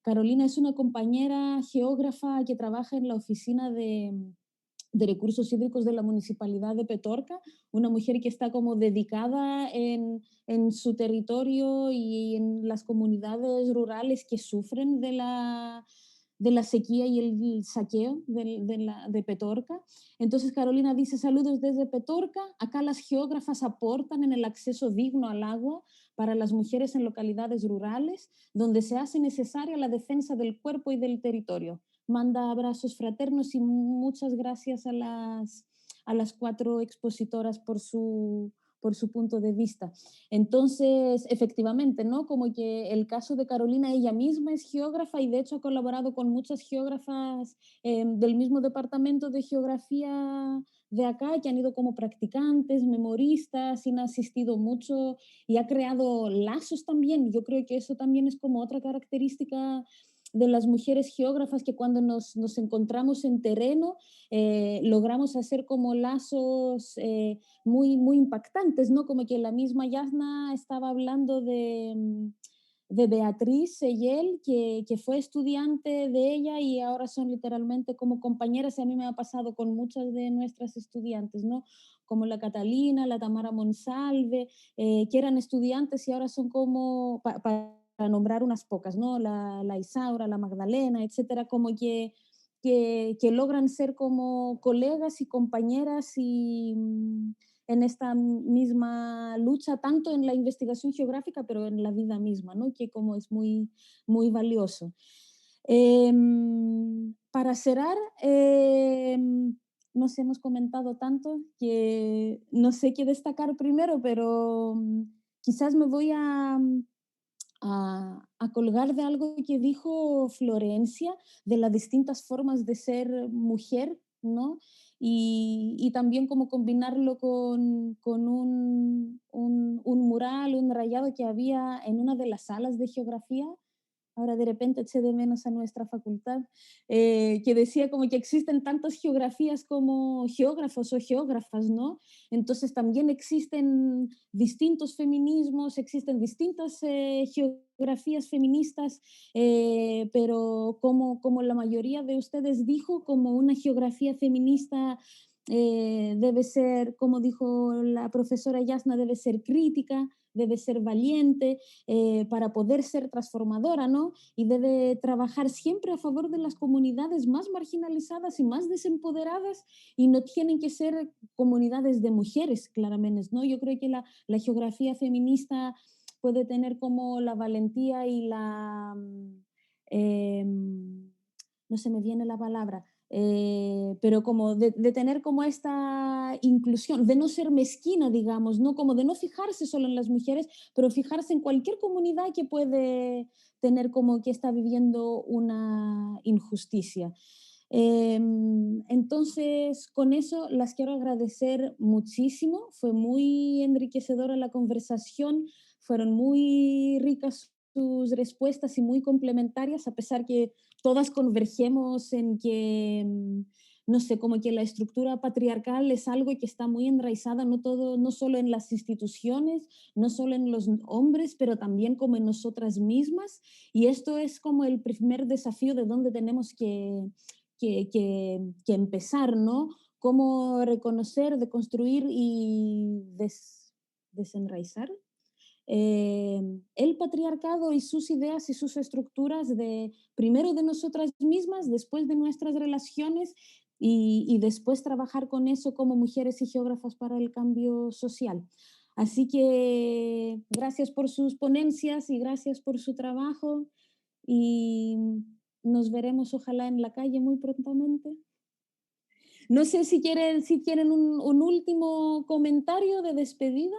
Carolina es una compañera geógrafa que trabaja en la oficina de recursos hídricos de la Municipalidad de Petorca, una mujer que está como dedicada en su territorio y en las comunidades rurales que sufren de la sequía y el saqueo de Petorca. Entonces Carolina dice: saludos desde Petorca, acá las geógrafas aportan en el acceso digno al agua para las mujeres en localidades rurales, donde se hace necesaria la defensa del cuerpo y del territorio. Manda abrazos fraternos y muchas gracias a las 4 expositoras por su punto de vista. Entonces, efectivamente, ¿no? Como que el caso de Carolina, ella misma es geógrafa y de hecho ha colaborado con muchas geógrafas del mismo departamento de geografía de acá, que han ido como practicantes, memoristas, y han asistido mucho y ha creado lazos también. Yo creo que eso también es como otra característica de las mujeres geógrafas, que cuando nos encontramos en terreno logramos hacer como lazos muy, muy impactantes, ¿no? Como que la misma Yasna estaba hablando de Beatriz Seyel, que fue estudiante de ella y ahora son literalmente como compañeras, y a mí me ha pasado con muchas de nuestras estudiantes, ¿no? Como la Catalina, la Tamara Monsalve, que eran estudiantes y ahora son como, para nombrar unas pocas, ¿no? La Isaura, la Magdalena, etcétera, como que logran ser como colegas y compañeras y en esta misma lucha, tanto en la investigación geográfica, pero en la vida misma, ¿no? Que como es muy, muy valioso. Para cerrar, nos hemos comentado tanto que no sé qué destacar primero, pero quizás me voy a colgar de algo que dijo Florencia, de las distintas formas de ser mujer, ¿no? Y también como combinarlo con un mural, un rayado que había en una de las salas de geografía. Ahora de repente eché de menos a nuestra facultad, que decía como que existen tantas geografías como geógrafos o geógrafas, ¿no? Entonces también existen distintos feminismos, existen distintas geografías feministas, pero como la mayoría de ustedes dijo, como una geografía feminista debe ser, como dijo la profesora Yasna, debe ser crítica, debe ser valiente para poder ser transformadora, ¿no? Y debe trabajar siempre a favor de las comunidades más marginalizadas y más desempoderadas, y no tienen que ser comunidades de mujeres, claramente, ¿no? Yo creo que la geografía feminista puede tener como la valentía y no se me viene la palabra, pero como de tener como esta inclusión, de no ser mezquina, digamos, ¿no? Como de no fijarse solo en las mujeres, pero fijarse en cualquier comunidad que puede tener como que está viviendo una injusticia. Entonces, con eso las quiero agradecer muchísimo, fue muy enriquecedora la conversación, fueron muy ricas sus respuestas y muy complementarias, a pesar que todas convergemos en que, no sé, como que la estructura patriarcal es algo que está muy enraizada, no solo en las instituciones, no solo en los hombres, pero también como en nosotras mismas, y esto es como el primer desafío de donde tenemos que empezar, ¿no? Cómo reconocer, deconstruir y desenraizar el patriarcado y sus ideas y sus estructuras, primero de nosotras mismas, después de nuestras relaciones, y después trabajar con eso como mujeres y geógrafas para el cambio social. Así que gracias por sus ponencias y gracias por su trabajo, y nos veremos ojalá en la calle muy prontamente. No sé si quieren un último comentario de despedida.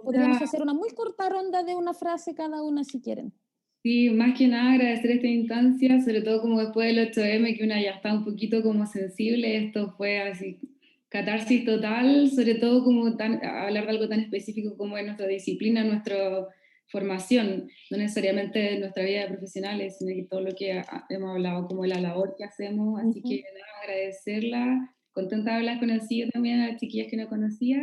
podríamos hacer una muy corta ronda de una frase cada una si quieren. Sí, más que nada agradecer esta instancia, sobre todo como después del 8M, que una ya está un poquito como sensible, esto fue así, catarsis total, sobre todo como hablar de algo tan específico como es nuestra disciplina, nuestra formación, no necesariamente de nuestra vida de profesionales, sino que todo lo que hemos hablado, como la labor que hacemos, así que nada, agradecerla, contenta de haberlas conocido también a las chiquillas que no conocía,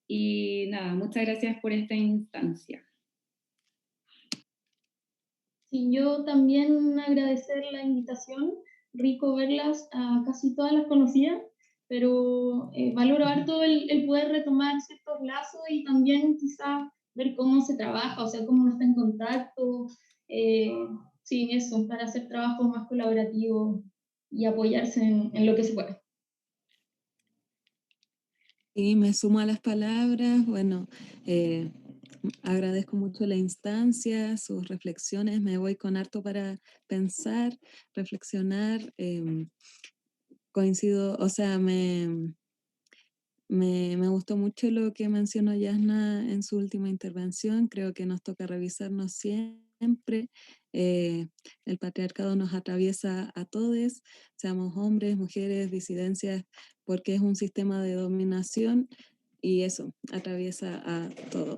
y nada, muchas gracias por esta instancia. Sí, yo también agradecer la invitación, rico verlas, a casi todas las conocía, pero valoro harto el poder retomar ciertos lazos y también quizás ver cómo se trabaja, o sea, cómo uno está en contacto, sí, eso, para hacer trabajos más colaborativos y apoyarse en lo que se puede. Y me sumo a las palabras, bueno, agradezco mucho la instancia, sus reflexiones, me voy con harto para pensar, reflexionar, coincido, o sea, me gustó mucho lo que mencionó Yasna en su última intervención, creo que nos toca revisarnos siempre, el patriarcado nos atraviesa a todos, seamos hombres, mujeres, disidencias, porque es un sistema de dominación y eso atraviesa a todo.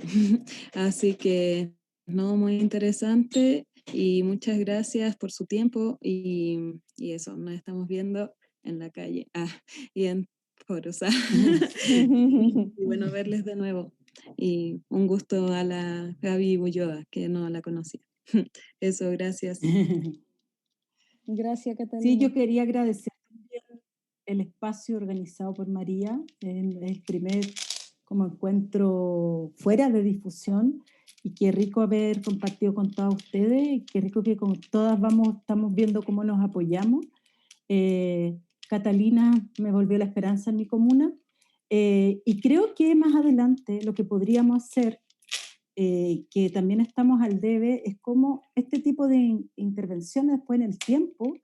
Así que, no, muy interesante y muchas gracias por su tiempo y eso, nos estamos viendo en la calle y en foros. Y bueno, verles de nuevo. Y un gusto a la Gaby Bulloa, que no la conocía. Eso, gracias. Gracias, Catalina. Sí, yo quería agradecer también el espacio organizado por María, el primer como encuentro fuera de difusión, y qué rico haber compartido con todas ustedes, y qué rico que con todas estamos viendo cómo nos apoyamos. Catalina me volvió la esperanza en mi comuna, y creo que más adelante lo que podríamos hacer, que también estamos al debe, es cómo este tipo de intervenciones después en el tiempo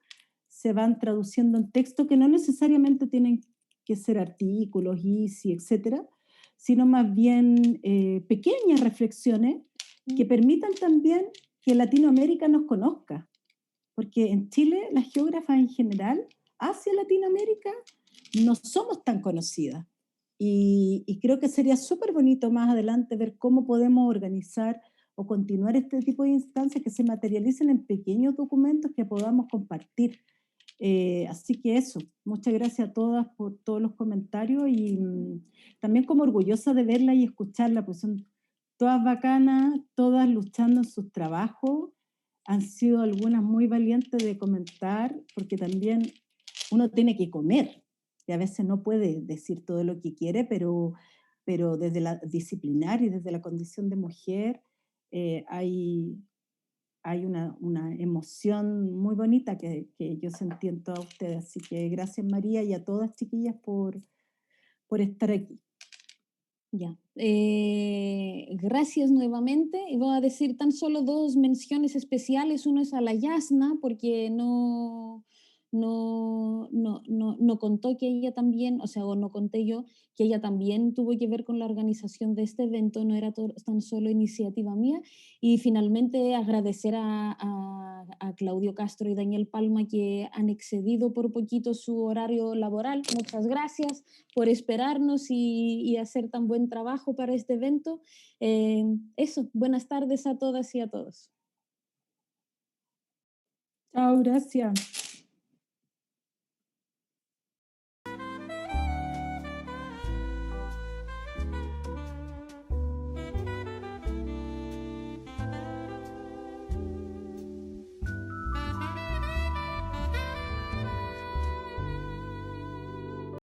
se van traduciendo en textos que no necesariamente tienen que ser artículos, ICI, etcétera, sino más bien pequeñas reflexiones que permitan también que Latinoamérica nos conozca, porque en Chile las geógrafas en general hacia Latinoamérica no somos tan conocidas. Y creo que sería súper bonito más adelante ver cómo podemos organizar o continuar este tipo de instancias que se materialicen en pequeños documentos que podamos compartir. Así que eso, muchas gracias a todas por todos los comentarios y también como orgullosa de verla y escucharla, pues son todas bacanas, todas luchando en sus trabajos, han sido algunas muy valientes de comentar, porque también uno tiene que comer y a veces no puede decir todo lo que quiere, pero desde la disciplinar y desde la condición de mujer hay una emoción muy bonita que yo sentí en todas ustedes. Así que gracias María y a todas chiquillas por estar aquí. Ya, gracias nuevamente. Y voy a decir tan solo dos menciones especiales. Uno es a la Yasna, porque no contó que ella también, o sea, o no conté yo, que ella también tuvo que ver con la organización de este evento, no era tan solo iniciativa mía. Y finalmente agradecer a Claudio Castro y Daniel Palma, que han excedido por poquito su horario laboral. Muchas gracias por esperarnos y hacer tan buen trabajo para este evento. Eso, buenas tardes a todas y a todos. Chao, gracias.